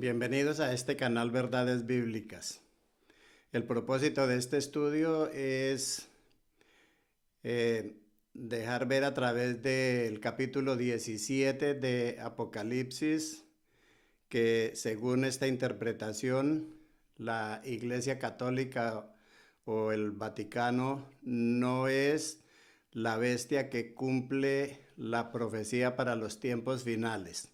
Bienvenidos a este canal Verdades Bíblicas. El propósito de este estudio es dejar ver a través del capítulo 17 de Apocalipsis que, según esta interpretación, la Iglesia Católica o el Vaticano no es la bestia que cumple la profecía para los tiempos finales.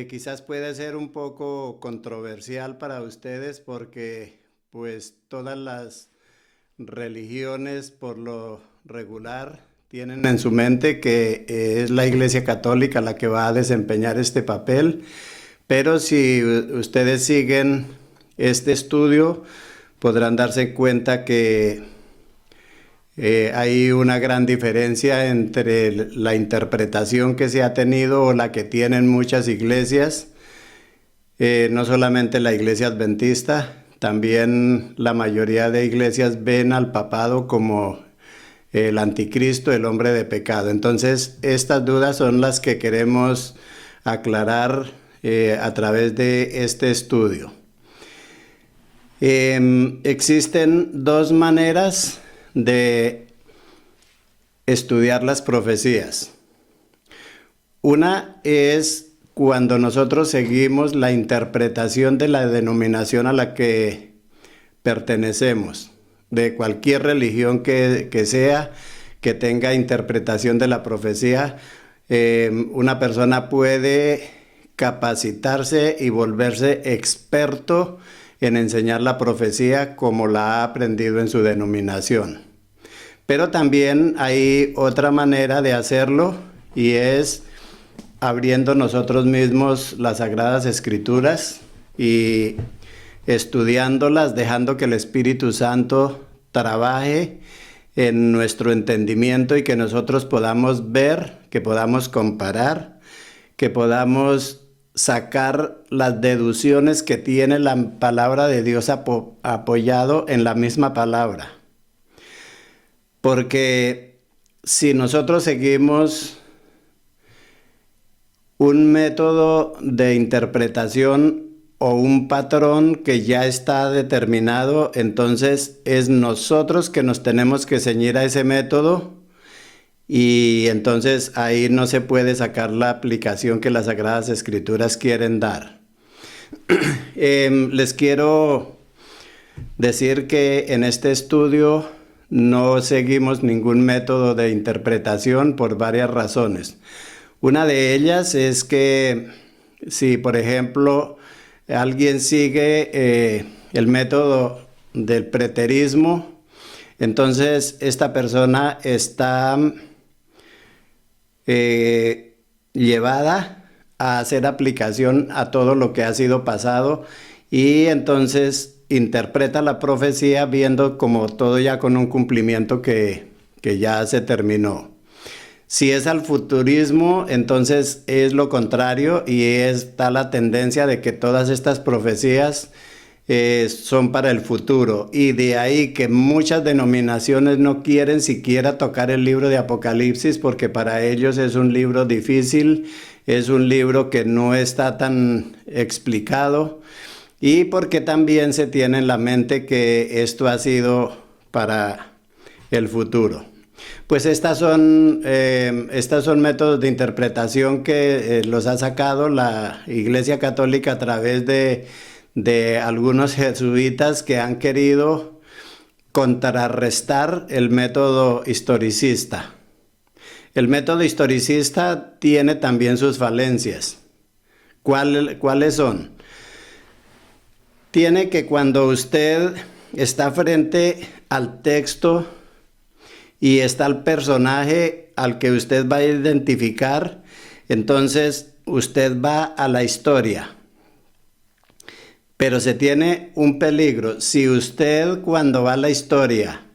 Quizás puede ser un poco controversial para ustedes porque pues todas las religiones por lo regular tienen en su mente que es la Iglesia Católica la que va a desempeñar este papel, pero si ustedes siguen este estudio podrán darse cuenta que hay una gran diferencia entre la interpretación que se ha tenido o la que tienen muchas iglesias, no solamente la iglesia adventista, también la mayoría de iglesias ven al papado como el anticristo, el hombre de pecado. Entonces, estas dudas son las que queremos aclarar a través de este estudio. Existen dos maneras de estudiar las profecías. Una es cuando nosotros seguimos la interpretación de la denominación a la que pertenecemos, de cualquier religión que sea, que tenga interpretación de la profecía. Una persona puede capacitarse y volverse experto en enseñar la profecía como la ha aprendido en su denominación. Pero también hay otra manera de hacerlo y es abriendo nosotros mismos las Sagradas Escrituras y estudiándolas, dejando que el Espíritu Santo trabaje en nuestro entendimiento y que nosotros podamos ver, que podamos comparar, que podamos sacar las deducciones que tiene la palabra de Dios apoyado en la misma palabra. Porque si nosotros seguimos un método de interpretación o un patrón que ya está determinado, entonces es nosotros que nos tenemos que ceñir a ese método y entonces ahí no se puede sacar la aplicación que las Sagradas Escrituras quieren dar. Les quiero decir que en este estudio no seguimos ningún método de interpretación por varias razones. Una de ellas es que si, por ejemplo, alguien sigue el método del preterismo, entonces esta persona está llevada a hacer aplicación a todo lo que ha sido pasado y entonces interpreta la profecía viendo como todo ya con un cumplimiento que ya se terminó. Si es al futurismo, entonces es lo contrario y está la tendencia de que todas estas profecías son para el futuro. Y de ahí que muchas denominaciones no quieren siquiera tocar el libro de Apocalipsis porque para ellos es un libro difícil, es un libro que no está tan explicado. Y porque también se tiene en la mente que esto ha sido para el futuro. Pues estas son métodos de interpretación que los ha sacado la Iglesia Católica a través de algunos jesuitas que han querido contrarrestar el método historicista. El método historicista tiene también sus falencias. ¿Cuáles son? Tiene que cuando usted está frente al texto y está el personaje al que usted va a identificar, entonces usted va a la historia. Pero se tiene un peligro. Si usted cuando va a la historia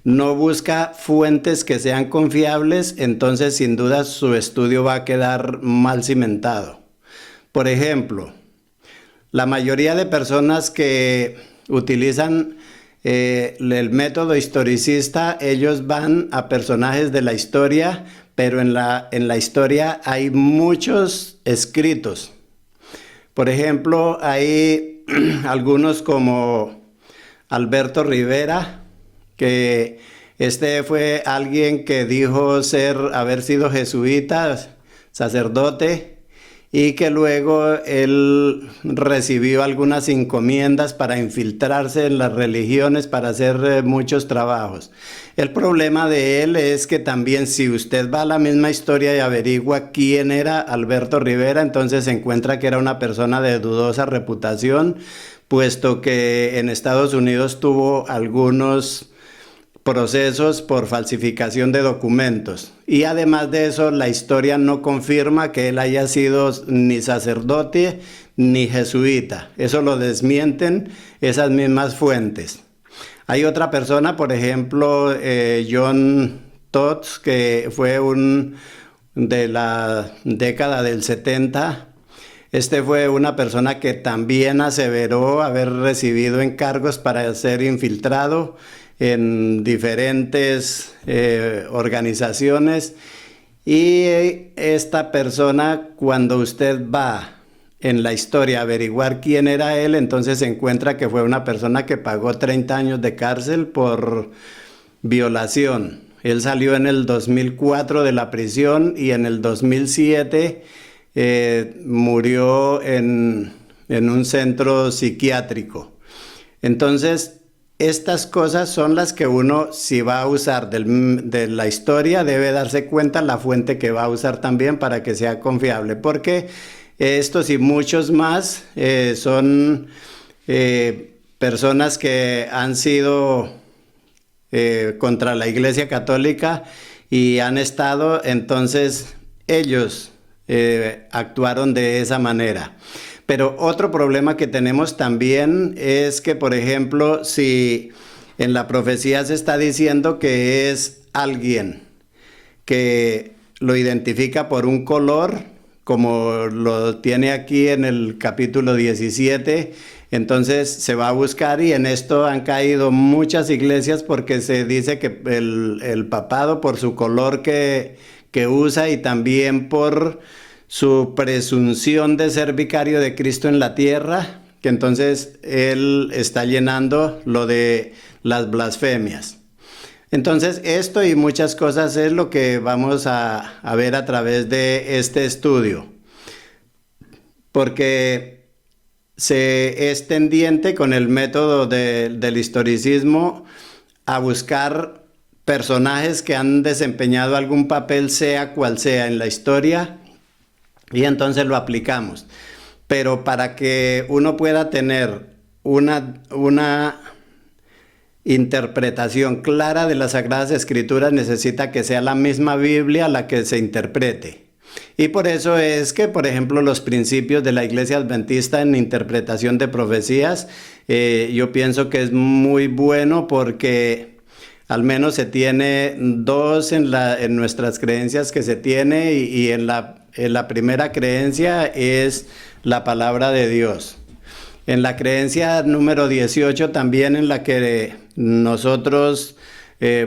no busca fuentes que sean confiables, entonces sin duda su estudio va a quedar mal cimentado. Por ejemplo, la mayoría de personas que utilizan el método historicista, ellos van a personajes de la historia, pero en la historia hay muchos escritos. Por ejemplo, hay algunos como Alberto Rivera, que este fue alguien que dijo haber sido jesuita, sacerdote, y que luego él recibió algunas encomiendas para infiltrarse en las religiones, para hacer muchos trabajos. El problema de él es que también, si usted va a la misma historia y averigua quién era Alberto Rivera, entonces se encuentra que era una persona de dudosa reputación, puesto que en Estados Unidos tuvo algunos procesos por falsificación de documentos. Y además de eso, la historia no confirma que él haya sido ni sacerdote ni jesuita. Eso lo desmienten esas mismas fuentes. Hay otra persona, por ejemplo, John Todd, que fue de la década del 70. Este fue una persona que también aseveró haber recibido encargos para ser infiltrado en diferentes organizaciones, y esta persona, cuando usted va en la historia a averiguar quién era él, entonces se encuentra que fue una persona que pagó 30 años de cárcel por violación. Él salió en el 2004 de la prisión y en el 2007 murió en un centro psiquiátrico. Entonces, estas cosas son las que uno, si va a usar de la historia, debe darse cuenta la fuente que va a usar también para que sea confiable, porque estos y muchos más son personas que han sido contra la Iglesia Católica y han estado, entonces ellos actuaron de esa manera. Pero otro problema que tenemos también es que, por ejemplo, si en la profecía se está diciendo que es alguien que lo identifica por un color, como lo tiene aquí en el capítulo 17, entonces se va a buscar, y en esto han caído muchas iglesias porque se dice que el papado, por su color que usa, y también por su presunción de ser vicario de Cristo en la tierra, que entonces él está llenando lo de las blasfemias. Entonces, esto y muchas cosas es lo que vamos a ver a través de este estudio, porque se es tendiente con el método del historicismo a buscar personajes que han desempeñado algún papel, sea cual sea, en la historia, y entonces lo aplicamos. Pero para que uno pueda tener una interpretación clara de las Sagradas Escrituras, necesita que sea la misma Biblia la que se interprete. Y por eso es que, por ejemplo, los principios de la Iglesia Adventista en interpretación de profecías, yo pienso que es muy bueno, porque al menos se tiene dos en nuestras creencias que se tiene, y en la primera creencia es la palabra de Dios. En la creencia número 18, también en la que nosotros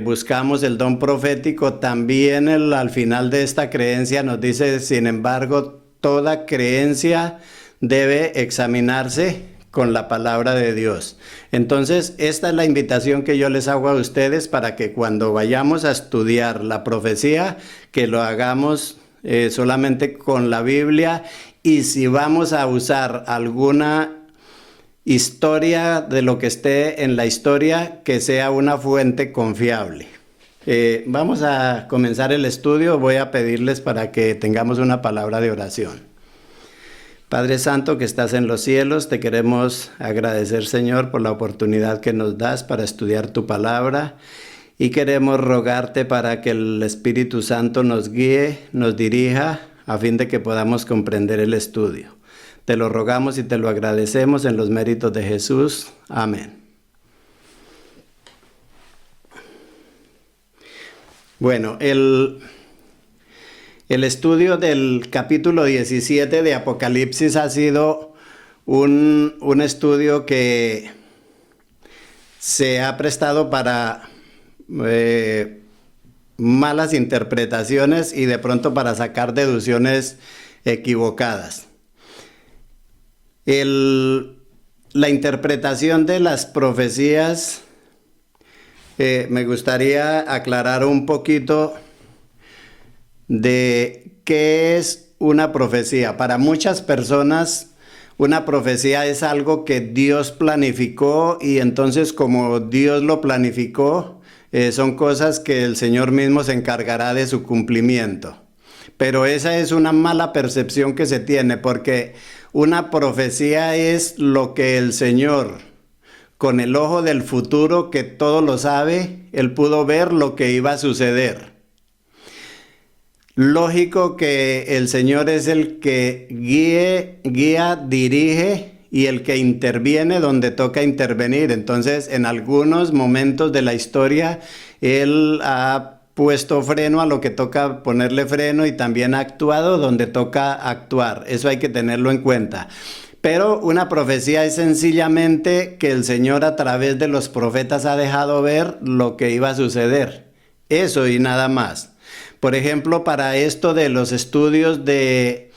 buscamos el don profético, también al final de esta creencia nos dice: sin embargo, toda creencia debe examinarse con la palabra de Dios. Entonces, esta es la invitación que yo les hago a ustedes, para que cuando vayamos a estudiar la profecía, que lo hagamos solamente con la Biblia, y si vamos a usar alguna historia de lo que esté en la historia, que sea una fuente confiable. Vamos a comenzar el estudio. Voy a pedirles para que tengamos una palabra de oración. Padre Santo, que estás en los cielos, te queremos agradecer, Señor, por la oportunidad que nos das para estudiar tu palabra, y queremos rogarte para que el Espíritu Santo nos guíe, nos dirija, a fin de que podamos comprender el estudio. Te lo rogamos y te lo agradecemos en los méritos de Jesús. Amén. Bueno, el estudio del capítulo 17 de Apocalipsis ha sido un estudio que se ha prestado para malas interpretaciones y de pronto para sacar deducciones equivocadas. La interpretación de las profecías, me gustaría aclarar un poquito de qué es una profecía. Para muchas personas, una profecía es algo que Dios planificó y entonces como Dios lo planificó, son cosas que el Señor mismo se encargará de su cumplimiento. Pero esa es una mala percepción que se tiene, porque una profecía es lo que el Señor, con el ojo del futuro que todo lo sabe, Él pudo ver lo que iba a suceder. Lógico que el Señor es el que guía, dirige y el que interviene donde toca intervenir. Entonces, en algunos momentos de la historia, Él ha puesto freno a lo que toca ponerle freno y también ha actuado donde toca actuar. Eso hay que tenerlo en cuenta. Pero una profecía es sencillamente que el Señor a través de los profetas ha dejado ver lo que iba a suceder. Eso y nada más. Por ejemplo, para esto de los estudios de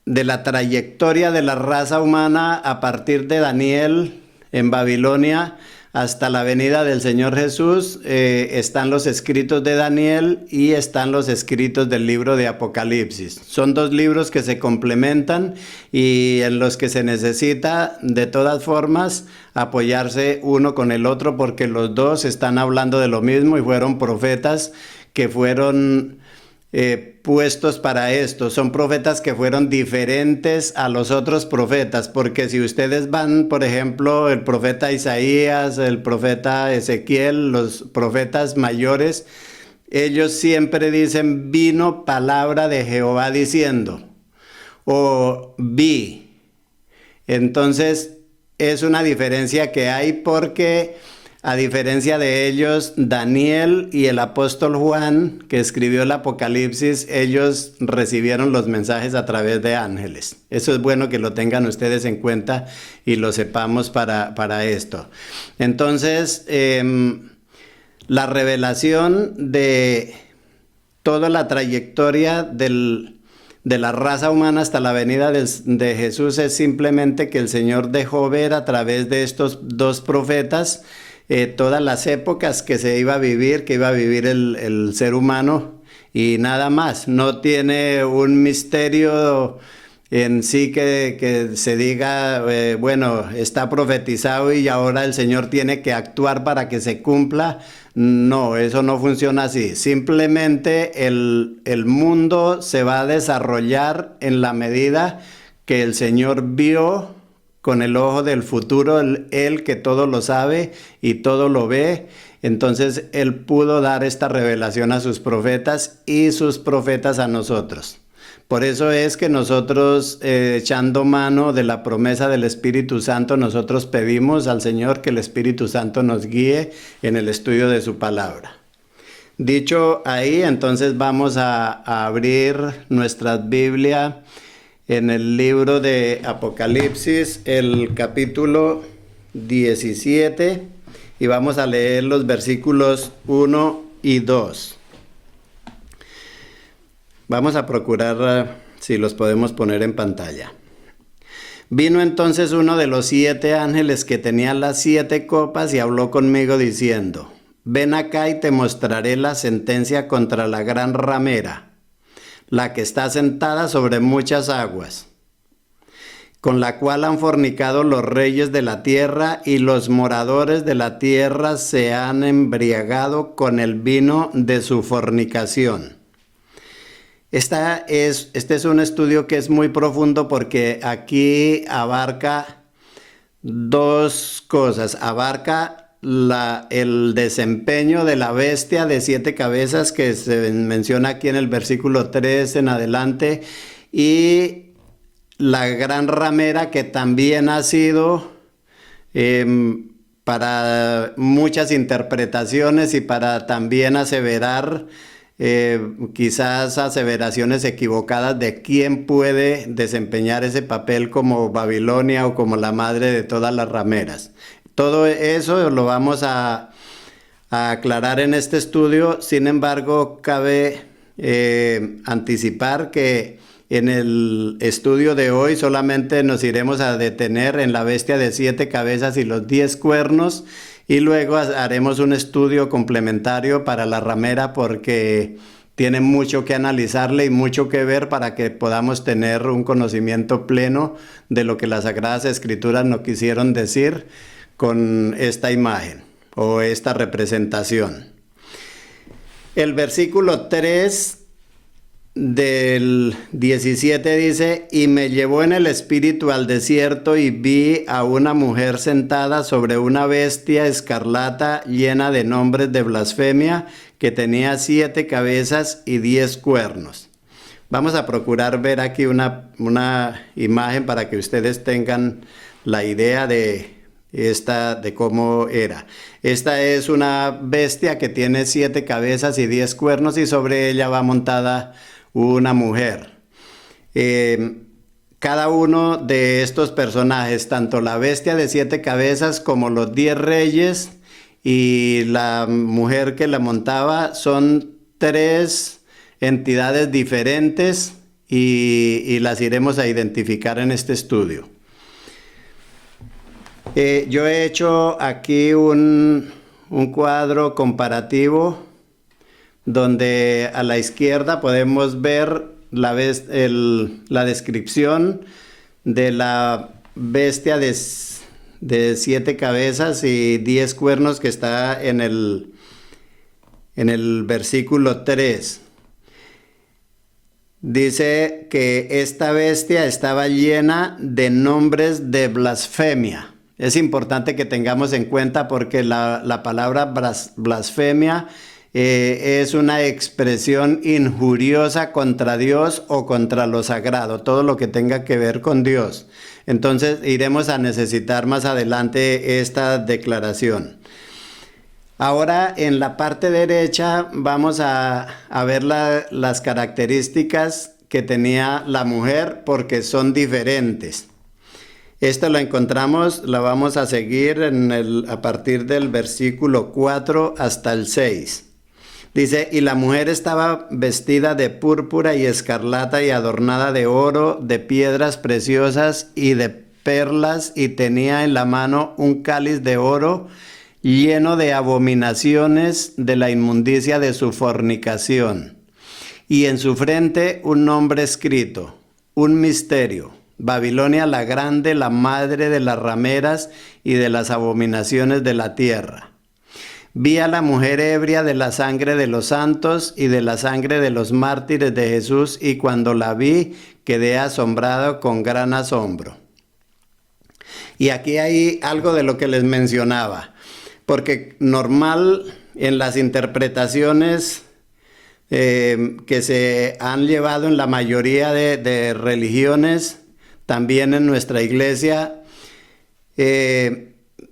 la trayectoria de la raza humana a partir de Daniel en Babilonia hasta la venida del Señor Jesús, están los escritos de Daniel y están los escritos del libro de Apocalipsis. Son dos libros que se complementan y en los que se necesita de todas formas apoyarse uno con el otro, porque los dos están hablando de lo mismo y fueron profetas que fueron puestos para esto. Son profetas que fueron diferentes a los otros profetas, porque si ustedes van, por ejemplo, el profeta Isaías, el profeta Ezequiel, los profetas mayores, ellos siempre dicen: vino palabra de Jehová diciendo, o vi. Entonces es una diferencia que hay, porque a diferencia de ellos, Daniel y el apóstol Juan, que escribió el Apocalipsis, ellos recibieron los mensajes a través de ángeles. Eso es bueno que lo tengan ustedes en cuenta y lo sepamos para esto. Entonces, la revelación de toda la trayectoria de la raza humana hasta la venida de Jesús es simplemente que el Señor dejó ver a través de estos dos profetas todas las épocas que se iba a vivir, que iba a vivir el ser humano, y nada más. No tiene un misterio en sí que se diga, bueno, está profetizado y ahora el Señor tiene que actuar para que se cumpla. No, eso no funciona así. Simplemente el mundo se va a desarrollar en la medida que el Señor vio con el ojo del futuro, él que todo lo sabe y todo lo ve. Entonces Él pudo dar esta revelación a sus profetas y sus profetas a nosotros. Por eso es que nosotros, echando mano de la promesa del Espíritu Santo, nosotros pedimos al Señor que el Espíritu Santo nos guíe en el estudio de su palabra. Dicho ahí, entonces vamos a abrir nuestra Biblia en el libro de Apocalipsis, el capítulo 17, y vamos a leer los versículos 1 y 2. Vamos a procurar si los podemos poner en pantalla. Vino entonces uno de los 7 ángeles que tenía las 7 copas y habló conmigo diciendo: ven acá y te mostraré la sentencia contra la gran ramera, la que está sentada sobre muchas aguas, con la cual han fornicado los reyes de la tierra, y los moradores de la tierra se han embriagado con el vino de su fornicación. Este es un estudio que es muy profundo, porque aquí abarca dos cosas. Abarca el desempeño de la bestia de 7 cabezas que se menciona aquí en el versículo 3 en adelante, y la gran ramera, que también ha sido para muchas interpretaciones y para también aseverar quizás aseveraciones equivocadas de quién puede desempeñar ese papel como Babilonia o como la madre de todas las rameras. Todo eso lo vamos a aclarar en este estudio. Sin embargo, cabe anticipar que En el estudio de hoy solamente nos iremos a detener en la bestia de 7 cabezas y los 10 cuernos, y luego haremos un estudio complementario para la ramera porque tiene mucho que analizarle y mucho que ver para que podamos tener un conocimiento pleno de lo que las Sagradas Escrituras nos quisieron decir con esta imagen o esta representación. El versículo 3 del 17 dice: y me llevó en el espíritu al desierto y vi a una mujer sentada sobre una bestia escarlata llena de nombres de blasfemia, que tenía 7 cabezas y 10 cuernos. Vamos a procurar ver aquí una imagen para que ustedes tengan la idea de cómo era. Esta es una bestia que tiene 7 cabezas y 10 cuernos, y sobre ella va montada una mujer. Cada uno de estos personajes, tanto la bestia de 7 cabezas como los 10 reyes y la mujer que la montaba, son 3 entidades diferentes y las iremos a identificar en este estudio. Yo he hecho aquí un cuadro comparativo donde a la izquierda podemos ver la descripción de la bestia de 7 cabezas y 10 cuernos que está en el versículo 3. Dice que esta bestia estaba llena de nombres de blasfemia. Es importante que tengamos en cuenta porque la palabra blasfemia es una expresión injuriosa contra Dios o contra lo sagrado, todo lo que tenga que ver con Dios. Entonces iremos a necesitar más adelante esta declaración. Ahora en la parte derecha vamos a ver las características que tenía la mujer, porque son diferentes. Esto lo encontramos, la vamos a seguir a partir del versículo 4 hasta el 6. Dice: y la mujer estaba vestida de púrpura y escarlata y adornada de oro, de piedras preciosas y de perlas, y tenía en la mano un cáliz de oro lleno de abominaciones de la inmundicia de su fornicación. Y en su frente un nombre escrito, un misterio: Babilonia la grande, la madre de las rameras y de las abominaciones de la tierra. Vi a la mujer ebria de la sangre de los santos y de la sangre de los mártires de Jesús, y cuando la vi quedé asombrado con gran asombro. Y aquí hay algo de lo que les mencionaba, porque normal en las interpretaciones que se han llevado en la mayoría de religiones, también en nuestra iglesia,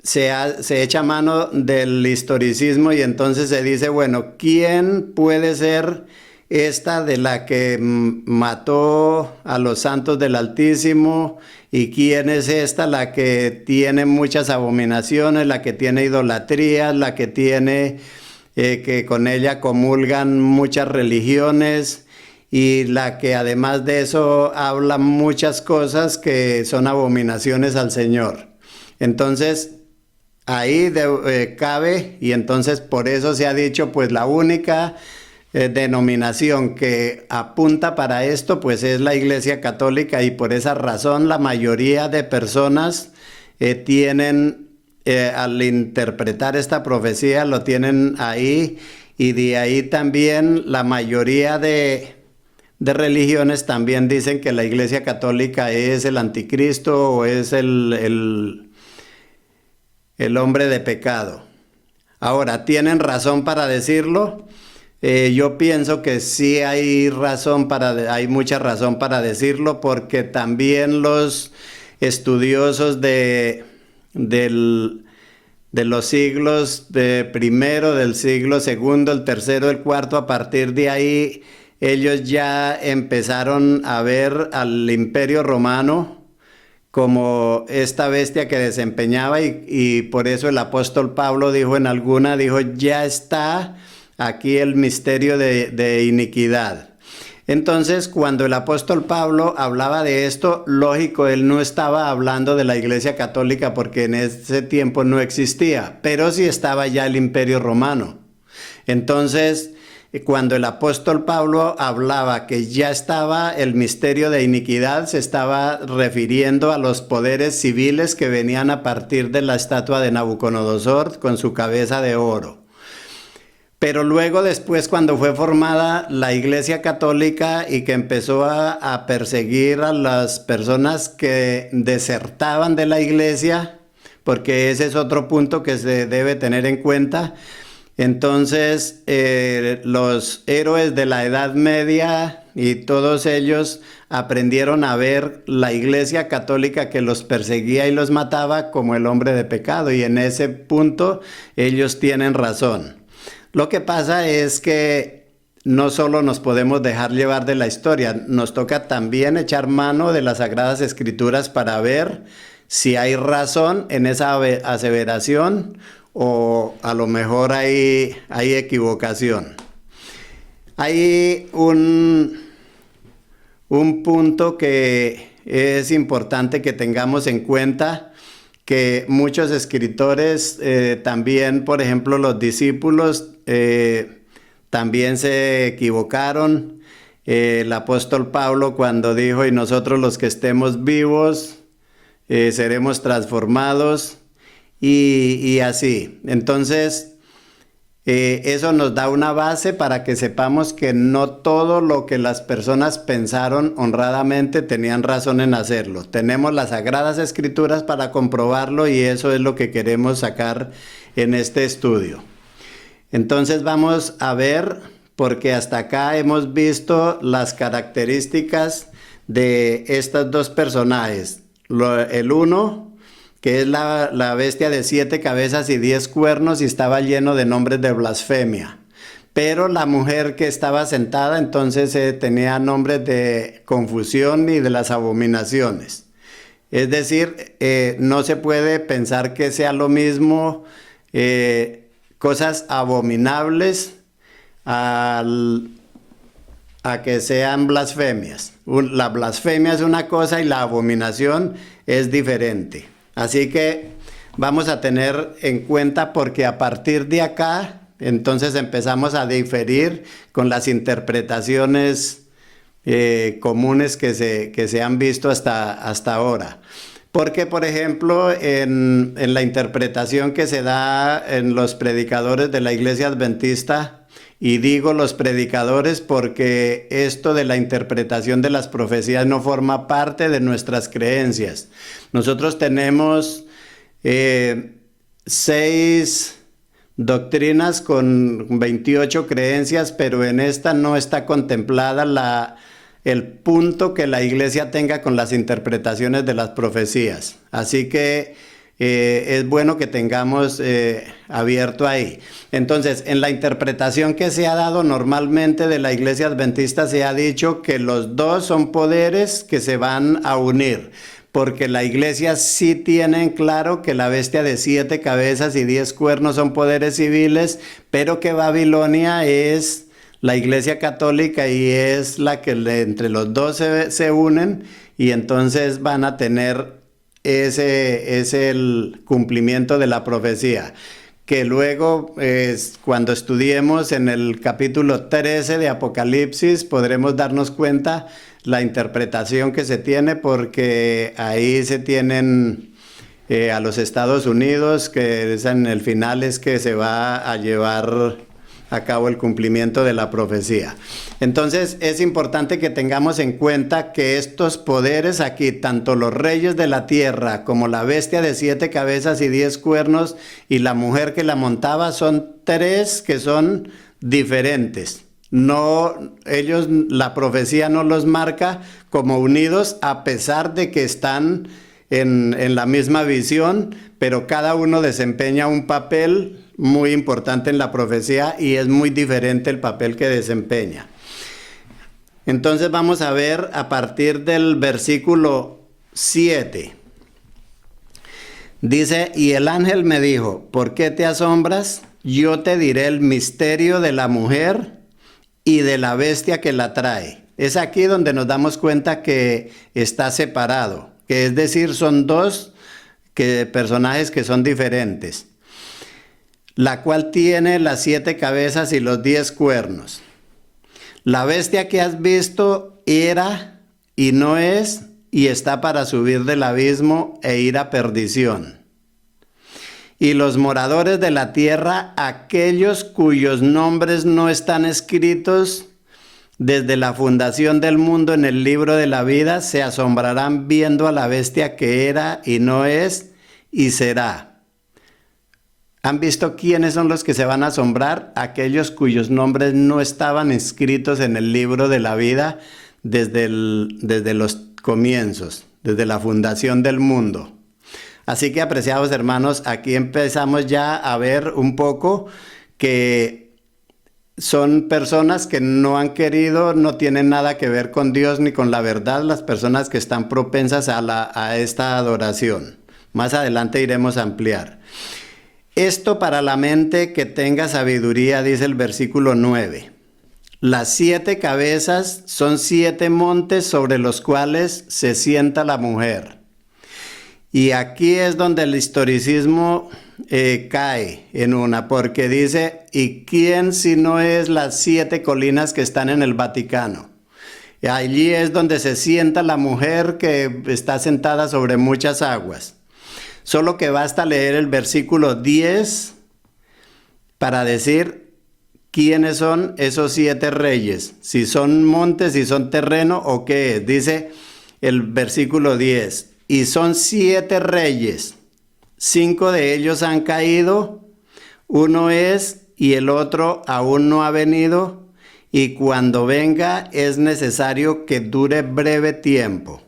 se echa mano del historicismo, y entonces se dice, bueno, ¿quién puede ser esta de la que mató a los santos del Altísimo? ¿Y quién es esta la que tiene muchas abominaciones, la que tiene idolatría, la que tiene que con ella comulgan muchas religiones, y la que además de eso habla muchas cosas que son abominaciones al Señor? Entonces ahí cabe, y entonces por eso se ha dicho, pues la única denominación que apunta para esto pues es la Iglesia Católica, y por esa razón la mayoría de personas tienen al interpretar esta profecía lo tienen ahí, y de ahí también la mayoría de religiones también dicen que la Iglesia Católica es el anticristo o es el hombre de pecado. Ahora, ¿tienen razón para decirlo? Yo pienso que sí hay mucha razón para decirlo, porque también los estudiosos de los siglos primero, del siglo segundo, el tercero, el cuarto, a partir de ahí ellos ya empezaron a ver al Imperio Romano como esta bestia que desempeñaba, y por eso el apóstol Pablo dijo ya está aquí el misterio de iniquidad. Entonces, cuando el apóstol Pablo hablaba de esto, lógico, él no estaba hablando de la Iglesia Católica porque en ese tiempo no existía, pero sí estaba ya el Imperio Romano. Entonces, cuando el apóstol Pablo hablaba que ya estaba el misterio de iniquidad, se estaba refiriendo a los poderes civiles que venían a partir de la estatua de Nabucodonosor con su cabeza de oro. Pero luego después, cuando fue formada la Iglesia Católica y que empezó a perseguir a las personas que desertaban de la Iglesia, porque ese es otro punto que se debe tener en cuenta, entonces los héroes de la Edad Media y todos ellos aprendieron a ver la Iglesia Católica que los perseguía y los mataba como el hombre de pecado, y en ese punto ellos tienen razón. Lo que pasa es que no solo nos podemos dejar llevar de la historia, nos toca también echar mano de las Sagradas Escrituras para ver si hay razón en esa aseveración o a lo mejor hay equivocación. Hay un punto que es importante que tengamos en cuenta, que muchos escritores, también, por ejemplo, los discípulos, también se equivocaron. El apóstol Pablo, cuando dijo, y nosotros los que estemos vivos, seremos transformados, y así. Entonces, eso nos da una base para que sepamos que no todo lo que las personas pensaron honradamente tenían razón en hacerlo. Tenemos las Sagradas Escrituras para comprobarlo, y eso es lo que queremos sacar en este estudio. Entonces vamos a ver, porque hasta acá hemos visto las características de estos dos personajes. El uno, que es la bestia de 7 cabezas y 10 cuernos, y estaba lleno de nombres de blasfemia. Pero la mujer que estaba sentada, entonces tenía nombres de confusión y de las abominaciones. Es decir, no se puede pensar que sea lo mismo cosas abominables a que sean blasfemias. La blasfemia es una cosa y la abominación es diferente. Así que vamos a tener en cuenta, porque a partir de acá, entonces empezamos a diferir con las interpretaciones comunes que se han visto hasta ahora. Porque, por ejemplo, en la interpretación que se da en los predicadores de la Iglesia Adventista, y digo los predicadores porque esto de la interpretación de las profecías no forma parte de nuestras creencias. Nosotros tenemos 6 doctrinas con 28 creencias, pero en esta no está contemplada el punto que la Iglesia tenga con las interpretaciones de las profecías. Así que es bueno que tengamos abierto ahí. Entonces, en la interpretación que se ha dado normalmente de la Iglesia Adventista, se ha dicho que los dos son poderes que se van a unir, porque la Iglesia sí tiene en claro que la bestia de 7 cabezas y 10 cuernos son poderes civiles, pero que Babilonia es la Iglesia Católica y es la que entre los dos se unen, y entonces van a tener ese es el cumplimiento de la profecía, que luego cuando estudiemos en el capítulo 13 de Apocalipsis podremos darnos cuenta la interpretación que se tiene, porque ahí se tienen a los Estados Unidos, que es en el final es que se va a llevar a cabo el cumplimiento de la profecía. Entonces es importante que tengamos en cuenta que estos poderes aquí, tanto los reyes de la tierra como la bestia de 7 cabezas y 10 cuernos y la mujer que la montaba, son 3 que son diferentes. No, ellos, la profecía no los marca como unidos, a pesar de que están en la misma visión, pero cada uno desempeña un papel muy importante en la profecía y es muy diferente el papel que desempeña. Entonces vamos a ver a partir del versículo 7. Dice, y el ángel me dijo, ¿por qué te asombras? Yo te diré el misterio de la mujer y de la bestia que la trae, Es aquí donde nos damos cuenta que está separado, que es decir, son dos personajes que son diferentes. La cual tiene las 7 cabezas y los 10 cuernos. La bestia que has visto era y no es y está para subir del abismo e ir a perdición. Y los moradores de la tierra, aquellos cuyos nombres no están escritos desde la fundación del mundo en el libro de la vida, se asombrarán viendo a la bestia que era y no es y será. ¿Han visto quiénes son los que se van a asombrar? Aquellos cuyos nombres no estaban escritos en el libro de la vida desde los comienzos, desde la fundación del mundo. Así que, apreciados hermanos, aquí empezamos ya a ver un poco que son personas que no han querido, no tienen nada que ver con Dios ni con la verdad, las personas que están propensas a esta adoración. Más adelante iremos a ampliar. Esto para la mente que tenga sabiduría, dice el versículo 9. Las 7 cabezas son 7 montes sobre los cuales se sienta la mujer. Y aquí es donde el historicismo cae en una, porque dice, ¿y quién si no es las 7 colinas que están en el Vaticano? Y allí es donde se sienta la mujer que está sentada sobre muchas aguas. Solo que basta leer el versículo 10 para decir quiénes son esos 7 reyes, si son montes, si son terreno o qué es. Dice el versículo 10. Y son 7 reyes, 5 de ellos han caído, uno es y el otro aún no ha venido, y cuando venga es necesario que dure breve tiempo.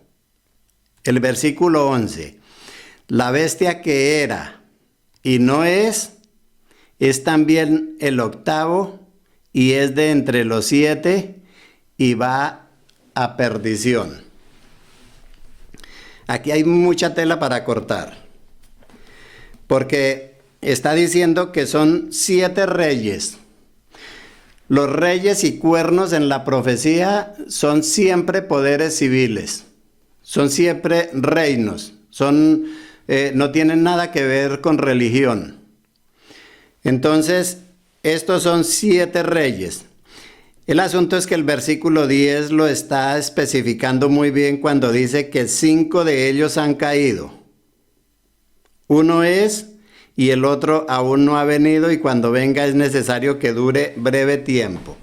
El versículo 11, la bestia que era y no es también el octavo y es de entre los 7 y va a perdición. Aquí hay mucha tela para cortar, porque está diciendo que son 7 reyes. Los reyes y cuernos en la profecía son siempre poderes civiles, son siempre reinos, no tienen nada que ver con religión. Entonces, estos son 7 reyes. El asunto es que el versículo 10 lo está especificando muy bien cuando dice que 5 de ellos han caído. Uno es y el otro aún no ha venido, y cuando venga es necesario que dure breve tiempo.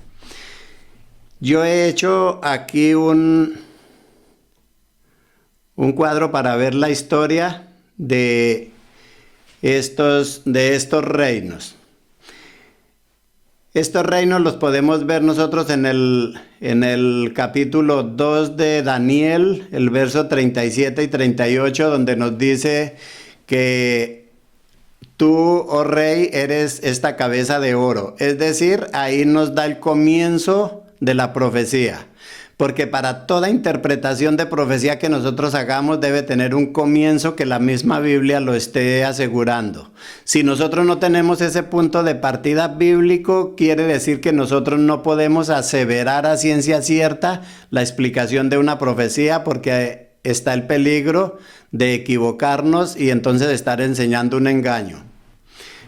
Yo he hecho aquí un cuadro para ver la historia de estos reinos. Estos reinos los podemos ver nosotros en el capítulo 2 de Daniel, el verso 37 y 38, donde nos dice que tú, oh rey, eres esta cabeza de oro. Es decir, ahí nos da el comienzo de la profecía. Porque para toda interpretación de profecía que nosotros hagamos debe tener un comienzo que la misma Biblia lo esté asegurando. Si nosotros no tenemos ese punto de partida bíblico, quiere decir que nosotros no podemos aseverar a ciencia cierta la explicación de una profecía, porque está el peligro de equivocarnos y entonces estar enseñando un engaño.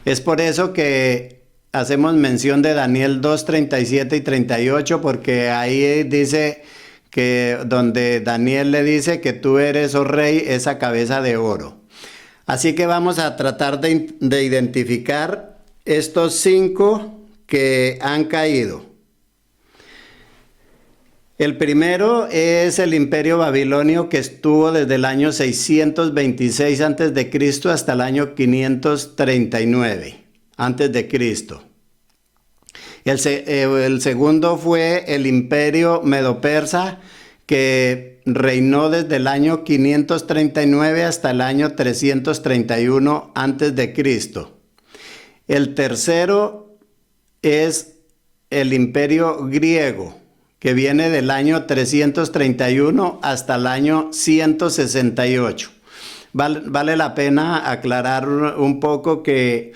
Es por eso que hacemos mención de Daniel 2, 37 y 38, porque ahí dice que donde Daniel le dice que tú eres, oh rey, esa cabeza de oro. Así que vamos a tratar de identificar estos 5 que han caído. El primero es el imperio babilonio, que estuvo desde el año 626 a.C. hasta el año 539 a.C. El segundo fue el imperio medo-persa, que reinó desde el año 539 hasta el año 331 a.C. El tercero es el imperio griego, que viene del año 331 hasta el año 168. Vale la pena aclarar un poco que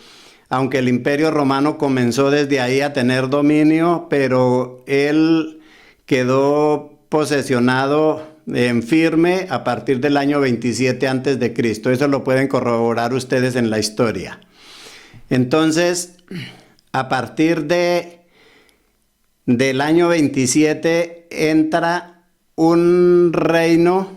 aunque el Imperio Romano comenzó desde ahí a tener dominio, pero él quedó posesionado en firme a partir del año 27 antes de Cristo. Eso lo pueden corroborar ustedes en la historia. Entonces, a partir del año 27 entra un reino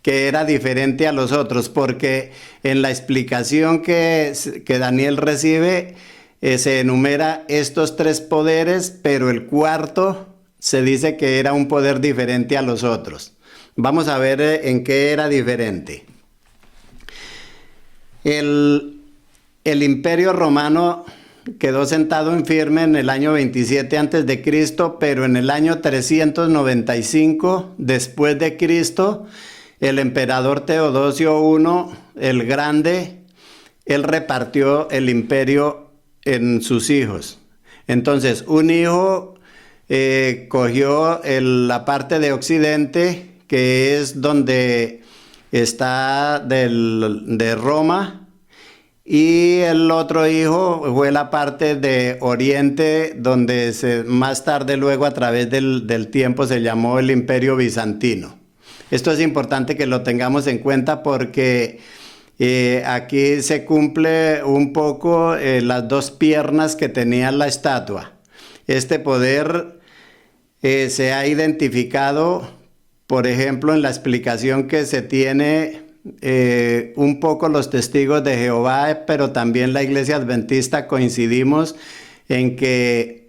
que era diferente a los otros, porque en la explicación que Daniel recibe se enumera estos tres poderes, pero el cuarto se dice que era un poder diferente a los otros. Vamos a ver en qué era diferente. El Imperio Romano quedó sentado en firme en el año 27 antes de Cristo, pero en el año 395 después de Cristo, el emperador Teodosio I, el Grande, él repartió el imperio en sus hijos. Entonces, un hijo cogió la parte de Occidente, que es donde está de Roma, y el otro hijo fue la parte de Oriente, donde más tarde, luego a través del tiempo, se llamó el Imperio Bizantino. Esto es importante que lo tengamos en cuenta porque aquí se cumple un poco las dos piernas que tenía la estatua. Este poder se ha identificado, por ejemplo, en la explicación que se tiene un poco los testigos de Jehová, pero también la Iglesia Adventista coincidimos en que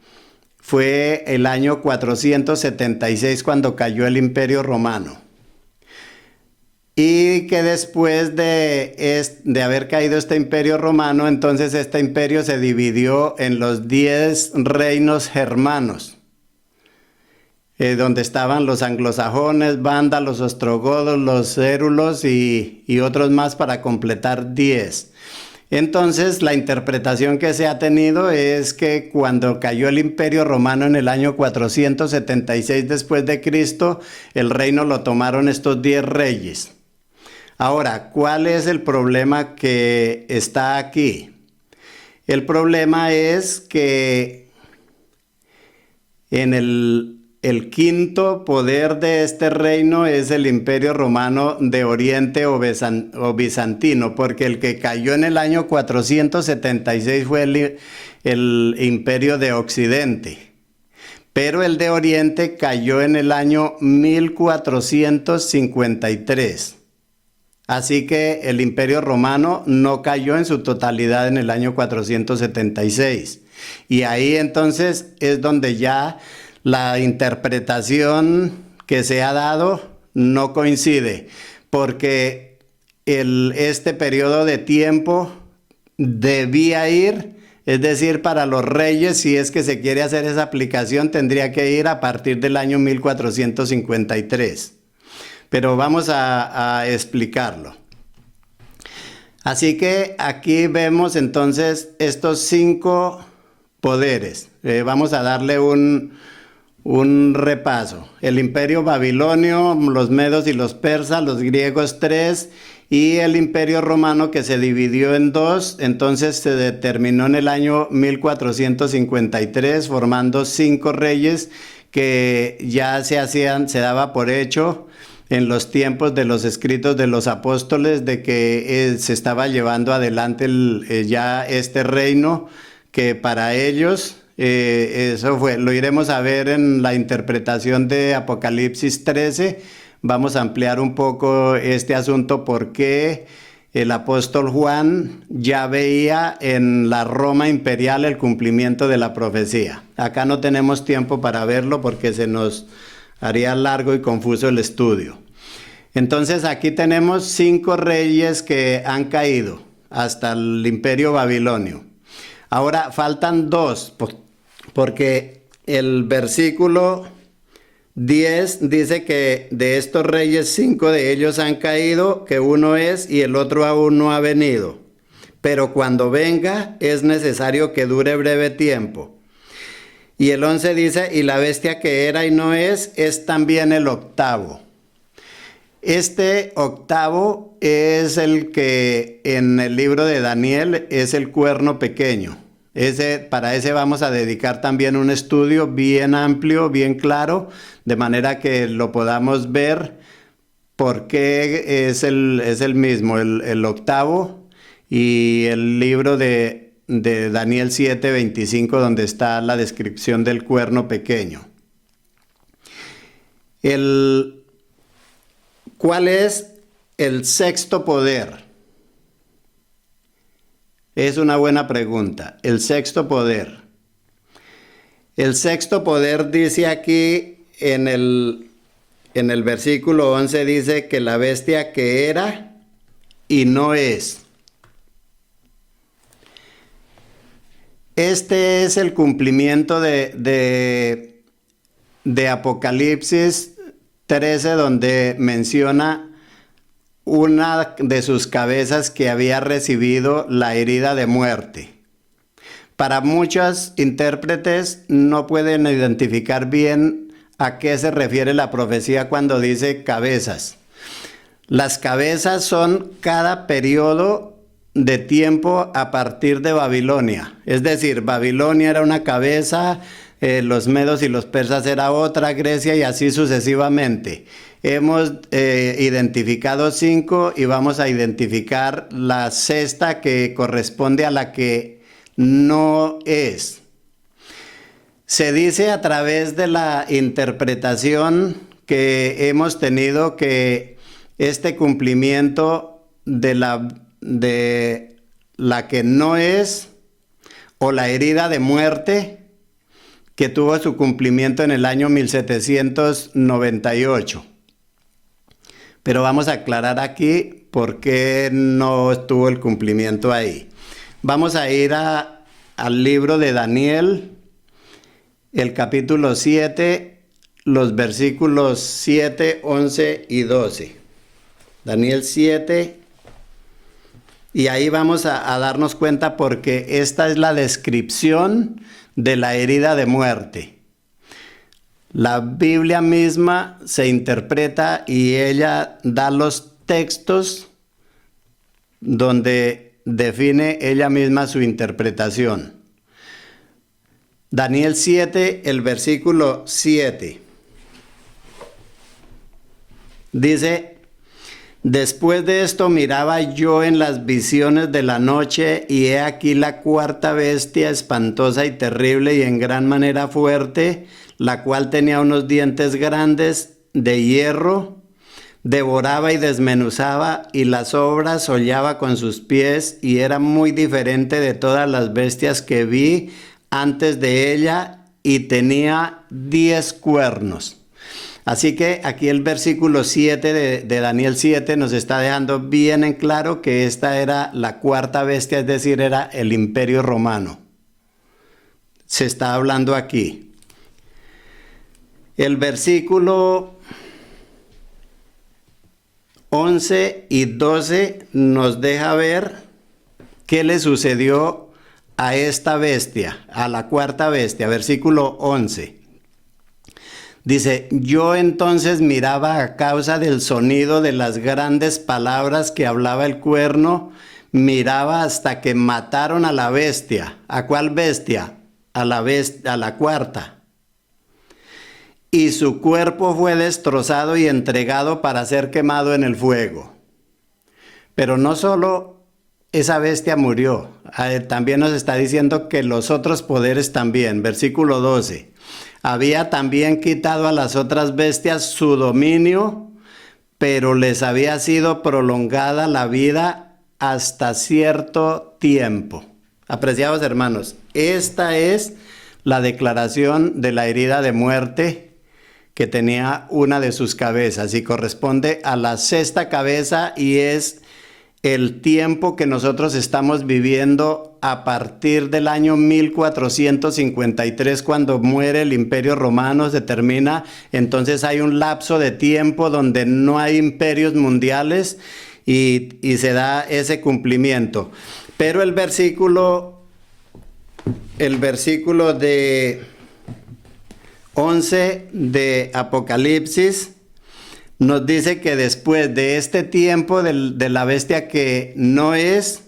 fue el año 476 cuando cayó el Imperio Romano. Y que después de haber caído este imperio romano, entonces este imperio se dividió en los 10 reinos germanos, donde estaban los anglosajones, vándalos, los ostrogodos, los érulos y otros más para completar 10. Entonces la interpretación que se ha tenido es que cuando cayó el Imperio Romano en el año 476 después de Cristo, el reino lo tomaron estos 10 reyes. Ahora, ¿cuál es el problema que está aquí? El problema es que en el quinto poder de este reino es el Imperio Romano de Oriente o bizantino, porque el que cayó en el año 476 fue el Imperio de Occidente, pero el de Oriente cayó en el año 1453. Así que el Imperio Romano no cayó en su totalidad en el año 476. Y ahí entonces es donde ya la interpretación que se ha dado no coincide, porque este periodo de tiempo debía ir, es decir, para los reyes, si es que se quiere hacer esa aplicación, tendría que ir a partir del año 1453. Pero vamos a explicarlo. Así que aquí vemos entonces estos 5 poderes. Vamos a darle un repaso. El Imperio Babilonio, los medos y los persas, los griegos 3, y el Imperio Romano que se dividió en 2, entonces se determinó en el año 1453, formando 5 reyes que ya se daba por hecho en los tiempos de los escritos de los apóstoles de que se estaba llevando adelante ya este reino, que para ellos eso fue. Lo iremos a ver en la interpretación de Apocalipsis 13. Vamos a ampliar un poco este asunto porque el apóstol Juan ya veía en la Roma imperial el cumplimiento de la profecía. Acá no tenemos tiempo para verlo porque se nos haría largo y confuso el estudio. Entonces aquí tenemos 5 reyes que han caído hasta el Imperio Babilonio. Ahora faltan 2, porque el versículo 10 dice que de estos reyes 5 de ellos han caído, que uno es y el otro aún no ha venido. Pero cuando venga es necesario que dure breve tiempo. Y el 11 dice, y la bestia que era y no es también el octavo. Este octavo es el que en el libro de Daniel es el cuerno pequeño. Para ese vamos a dedicar también un estudio bien amplio, bien claro, de manera que lo podamos ver porque es el mismo, el octavo y el libro de Daniel 7:25, donde está la descripción del cuerno pequeño. ¿Cuál es el sexto poder? Es una buena pregunta. El sexto poder. El sexto poder dice aquí en el versículo 11, dice que la bestia que era y no es. Este es el cumplimiento de Apocalipsis 13, donde menciona una de sus cabezas que había recibido la herida de muerte. Para muchos intérpretes no pueden identificar bien a qué se refiere la profecía cuando dice cabezas. Las cabezas son cada periodo de tiempo a partir de Babilonia. Es decir, Babilonia era una cabeza, los medos y los persas era otra, Grecia y así sucesivamente. Hemos identificado 5 y vamos a identificar la sexta que corresponde a la que no es. Se dice a través de la interpretación que hemos tenido que este cumplimiento de la que no es, o la herida de muerte, que tuvo su cumplimiento en el año 1798. Pero vamos a aclarar aquí por qué no estuvo el cumplimiento ahí. Vamos a ir al libro de Daniel, el capítulo 7, los versículos 7, 11 y 12. Daniel 7, y ahí vamos a darnos cuenta porque esta es la descripción de la herida de muerte. La Biblia misma se interpreta y ella da los textos donde define ella misma su interpretación. Daniel 7, el versículo 7. Dice: después de esto miraba yo en las visiones de la noche, y he aquí la cuarta bestia, espantosa y terrible y en gran manera fuerte, la cual tenía unos dientes grandes de hierro, devoraba y desmenuzaba, y las obras hollaba con sus pies, y era muy diferente de todas las bestias que vi antes de ella, y tenía 10 cuernos. Así que aquí el versículo 7 de Daniel 7 nos está dejando bien en claro que esta era la cuarta bestia, es decir, era el Imperio Romano. Se está hablando aquí. El versículo 11 y 12 nos deja ver qué le sucedió a esta bestia, a la cuarta bestia. Versículo 11. Dice: yo entonces miraba a causa del sonido de las grandes palabras que hablaba el cuerno, miraba hasta que mataron a la bestia. ¿A cuál bestia? A la cuarta. Y su cuerpo fue destrozado y entregado para ser quemado en el fuego. Pero no solo esa bestia murió, también nos está diciendo que los otros poderes también. Versículo 12. Había también quitado a las otras bestias su dominio, pero les había sido prolongada la vida hasta cierto tiempo. Apreciados hermanos, esta es la declaración de la herida de muerte que tenía una de sus cabezas y corresponde a la sexta cabeza, y es el tiempo que nosotros estamos viviendo a partir del año 1453, cuando muere el Imperio Romano, se termina. Entonces hay un lapso de tiempo donde no hay imperios mundiales y se da ese cumplimiento. Pero el versículo de 11 de Apocalipsis nos dice que después de este tiempo de la bestia que no es,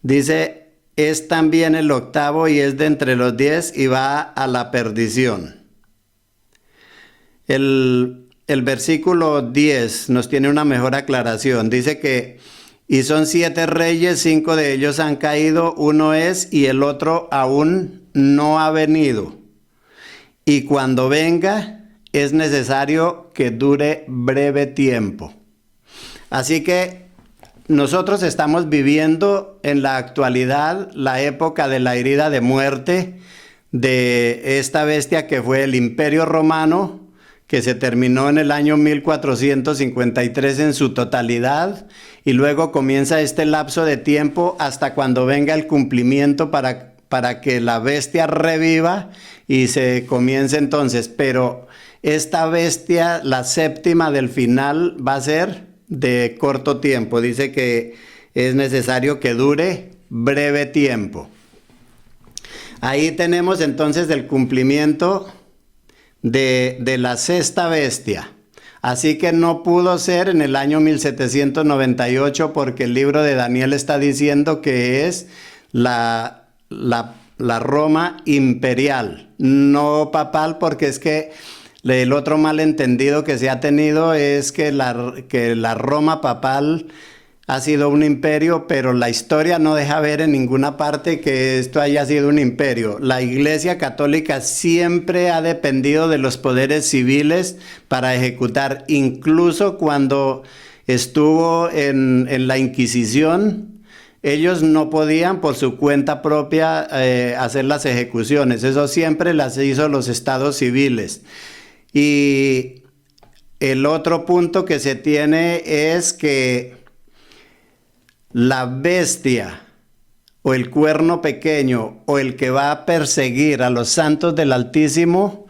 dice es también el octavo y es de entre los 10 y va a la perdición. El versículo 10 nos tiene una mejor aclaración. Dice que, y son 7 reyes, 5 de ellos han caído, uno es y el otro aún no ha venido. Y cuando venga, es necesario que dure breve tiempo. Así que nosotros estamos viviendo en la actualidad la época de la herida de muerte de esta bestia que fue el Imperio Romano, que se terminó en el año 1453 en su totalidad, y luego comienza este lapso de tiempo hasta cuando venga el cumplimiento para que la bestia reviva y se comience entonces. Pero esta bestia, la séptima del final, va a ser de corto tiempo. Dice que es necesario que dure breve tiempo. Ahí tenemos entonces el cumplimiento de la sexta bestia. Así que no pudo ser en el año 1798 porque el libro de Daniel está diciendo que es la Roma imperial, no papal, porque es que el otro malentendido que se ha tenido es que la Roma papal ha sido un imperio, pero la historia no deja ver en ninguna parte que esto haya sido un imperio. La Iglesia Católica siempre ha dependido de los poderes civiles para ejecutar, incluso cuando estuvo en la Inquisición. Ellos no podían por su cuenta propia hacer las ejecuciones. Eso siempre las hizo los estados civiles. Y el otro punto que se tiene es que la bestia o el cuerno pequeño o el que va a perseguir a los santos del Altísimo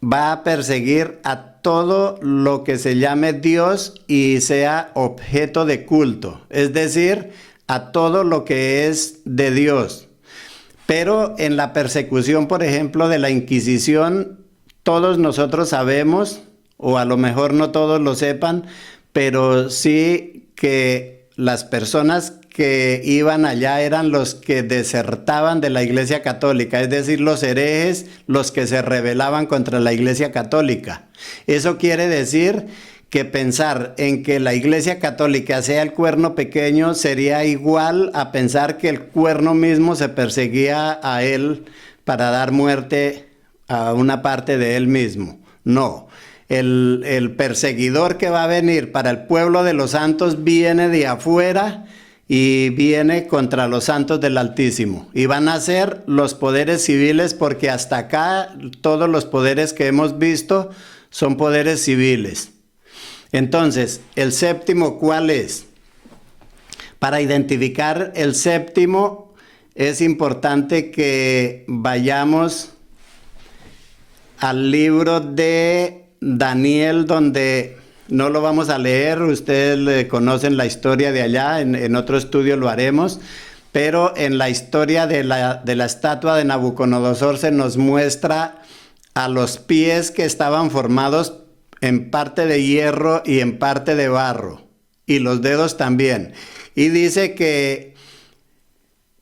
va a perseguir a todo lo que se llame Dios y sea objeto de culto, es decir, a todo lo que es de Dios. Pero en la persecución, por ejemplo, de la Inquisición, todos nosotros sabemos, o a lo mejor no todos lo sepan, pero sí que las personas que iban allá eran los que desertaban de la Iglesia Católica, es decir, los herejes, los que se rebelaban contra la Iglesia Católica. Eso quiere decir que pensar en que la Iglesia Católica sea el cuerno pequeño sería igual a pensar que el cuerno mismo se perseguía a él para dar muerte a una parte de él mismo. No. El perseguidor que va a venir para el pueblo de los santos viene de afuera y viene contra los santos del Altísimo. Y van a ser los poderes civiles, porque hasta acá todos los poderes que hemos visto son poderes civiles. Entonces, ¿el séptimo cuál es? Para identificar el séptimo es importante que vayamos al libro de Daniel, donde no lo vamos a leer, ustedes conocen la historia de allá, en otro estudio lo haremos, pero en la historia de la estatua de Nabucodonosor se nos muestra a los pies que estaban formados en parte de hierro y en parte de barro, y los dedos también. Y dice que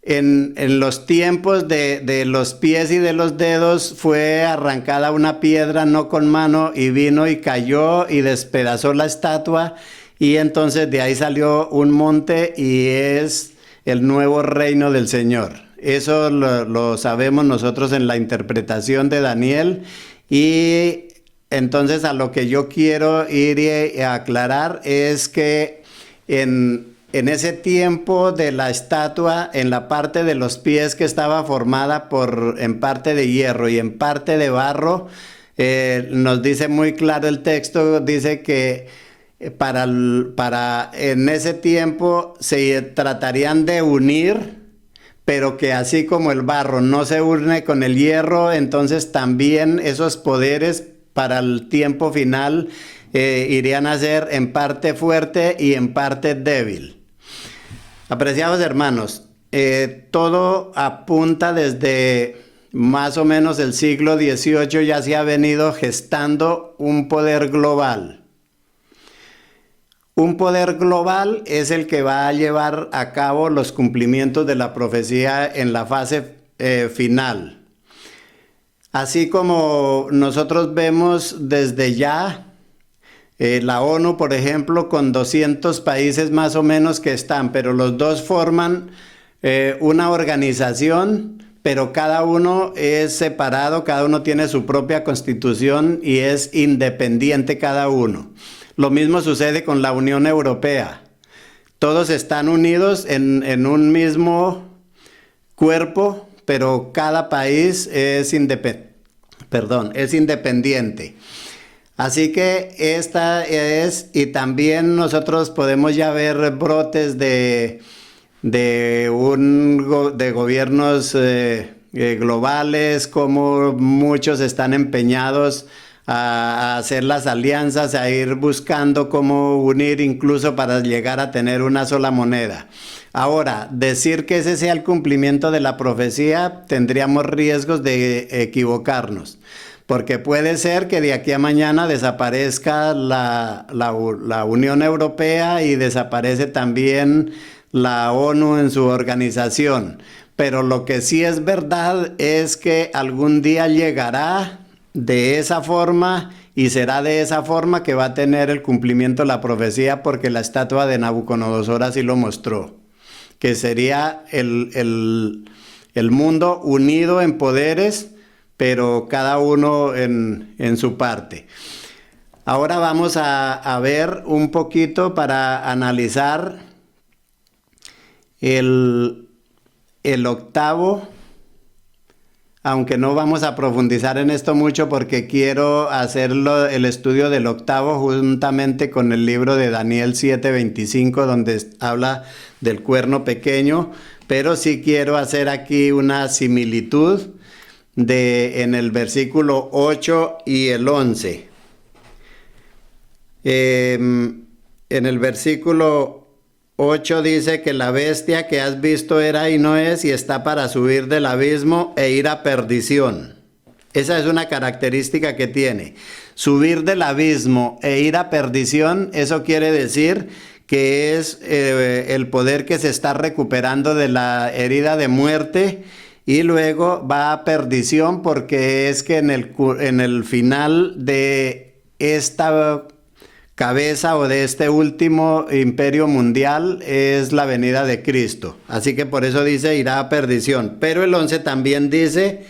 en los tiempos de los pies y de los dedos fue arrancada una piedra no con mano y vino y cayó y despedazó la estatua, y entonces de ahí salió un monte y es el nuevo reino del Señor. Eso lo sabemos nosotros en la interpretación de Daniel. Y entonces a lo que yo quiero ir y aclarar es que en ese tiempo de la estatua, en la parte de los pies que estaba formada en parte de hierro y en parte de barro, nos dice muy claro el texto, dice que en ese tiempo se tratarían de unir, pero que así como el barro no se une con el hierro, entonces también esos poderes para el tiempo final irían a ser en parte fuerte y en parte débil. Apreciados hermanos, todo apunta desde más o menos el siglo XVIII, ya se ha venido gestando un poder global. Un poder global es el que va a llevar a cabo los cumplimientos de la profecía en la fase final. Así como nosotros vemos desde ya la ONU, por ejemplo, con 200 países más o menos que están, pero los dos forman una organización, pero cada uno es separado, cada uno tiene su propia constitución y es independiente cada uno. Lo mismo sucede con la Unión Europea. Todos están unidos en un mismo cuerpo, pero cada país es independiente. Así que esta es, y también nosotros podemos ya ver brotes de gobiernos globales, como muchos están empeñados a hacer las alianzas, a ir buscando cómo unir incluso para llegar a tener una sola moneda. Ahora, decir que ese sea el cumplimiento de la profecía, tendríamos riesgos de equivocarnos, porque puede ser que de aquí a mañana desaparezca la Unión Europea y desaparece también la ONU en su organización. Pero lo que sí es verdad es que algún día llegará de esa forma y será de esa forma que va a tener el cumplimiento de la profecía, porque la estatua de Nabucodonosor así lo mostró, que sería el mundo unido en poderes, pero cada uno en su parte. Ahora vamos a ver un poquito para analizar el octavo, aunque no vamos a profundizar en esto mucho porque quiero hacerlo el estudio del octavo juntamente con el libro de Daniel 7:25, donde habla del cuerno pequeño, pero sí quiero hacer aquí una similitud en el versículo 8 y el 11. En el versículo 8 dice que la bestia que has visto era y no es, y está para subir del abismo e ir a perdición. Esa es una característica que tiene. Subir del abismo e ir a perdición, eso quiere decir que es el poder que se está recuperando de la herida de muerte, y luego va a perdición, porque es que en el final de esta cabeza o de este último imperio mundial es la venida de Cristo. Así que por eso dice irá a perdición. Pero el 11 también dice,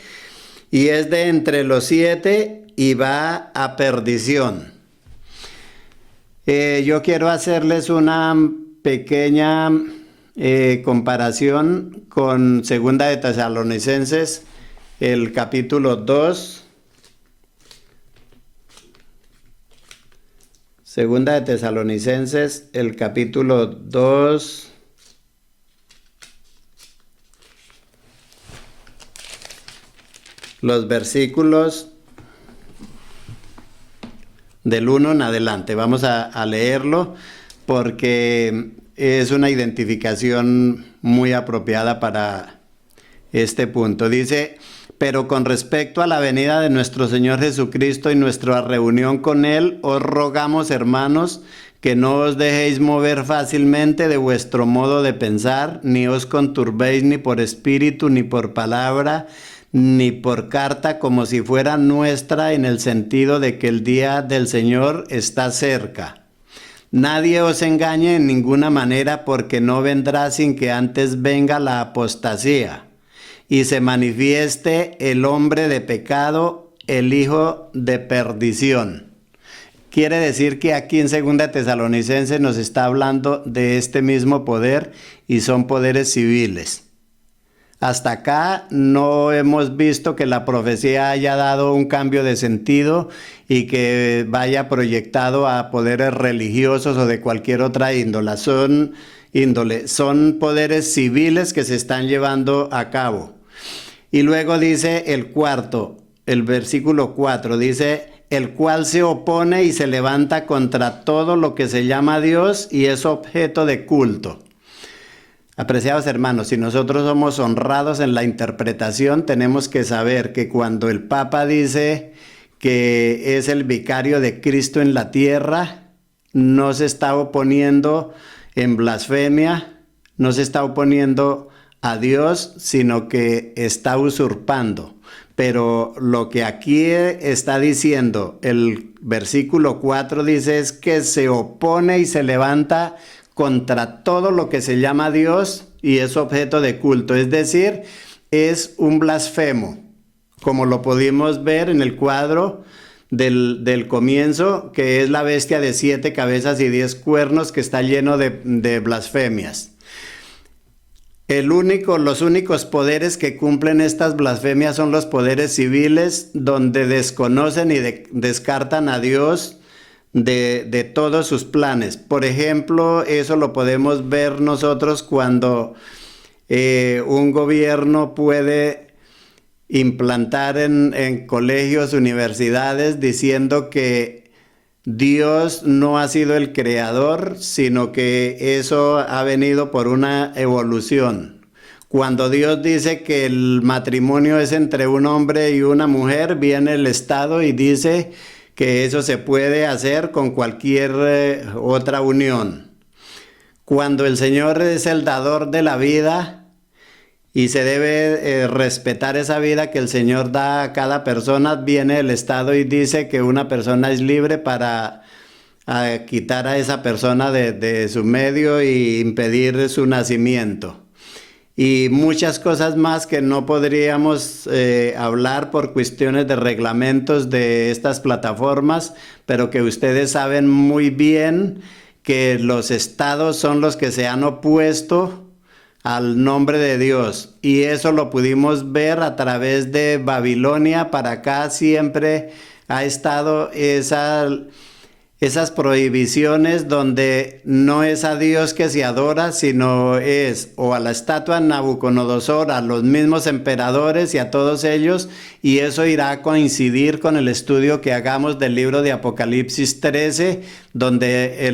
y es de entre los 7 y va a perdición. Yo quiero hacerles una pequeña comparación con Segunda de Tesalonicenses, el capítulo 2. Segunda de Tesalonicenses, el capítulo 2. Los versículos del 1 en adelante. Vamos a leerlo porque es una identificación muy apropiada para este punto. Dice: pero con respecto a la venida de nuestro Señor Jesucristo y nuestra reunión con Él, os rogamos, hermanos, que no os dejéis mover fácilmente de vuestro modo de pensar, ni os conturbéis ni por espíritu, ni por palabra, ni por carta, como si fuera nuestra, en el sentido de que el día del Señor está cerca. Nadie os engañe en ninguna manera, porque no vendrá sin que antes venga la apostasía y se manifieste el hombre de pecado, el hijo de perdición. Quiere decir que aquí en Segunda Tesalonicenses nos está hablando de este mismo poder, y son poderes civiles. Hasta acá no hemos visto que la profecía haya dado un cambio de sentido y que vaya proyectado a poderes religiosos o de cualquier otra índole. Son poderes civiles que se están llevando a cabo. Y luego dice el versículo 4, dice: el cual se opone y se levanta contra todo lo que se llama Dios y es objeto de culto. Apreciados hermanos, si nosotros somos honrados en la interpretación, tenemos que saber que cuando el Papa dice que es el vicario de Cristo en la tierra, no se está oponiendo en blasfemia, no se está oponiendo a Dios, sino que está usurpando. Pero lo que aquí está diciendo, el versículo 4 dice es que se opone y se levanta contra todo lo que se llama Dios y es objeto de culto. Es decir, es un blasfemo, como lo pudimos ver en el cuadro del comienzo, que es la bestia de 7 cabezas y 10 cuernos que está lleno de blasfemias. Los únicos poderes que cumplen estas blasfemias son los poderes civiles, donde desconocen y descartan a Dios de todos sus planes. Por ejemplo, eso lo podemos ver nosotros cuando un gobierno puede implantar en colegios, universidades, diciendo que Dios no ha sido el creador, sino que eso ha venido por una evolución. Cuando Dios dice que el matrimonio es entre un hombre y una mujer, viene el Estado y dice que eso se puede hacer con cualquier otra unión. Cuando el Señor es el dador de la vida, y se debe respetar esa vida que el Señor da a cada persona, viene el Estado y dice que una persona es libre para quitar a esa persona de su medio e impedir su nacimiento. Y muchas cosas más que no podríamos hablar por cuestiones de reglamentos de estas plataformas, pero que ustedes saben muy bien que los estados son los que se han opuesto al nombre de Dios, y eso lo pudimos ver a través de Babilonia. Para acá siempre ha estado esas prohibiciones donde no es a Dios que se adora, sino es o a la estatua de Nabucodonosor, a los mismos emperadores y a todos ellos, y eso irá a coincidir con el estudio que hagamos del libro de Apocalipsis 13, donde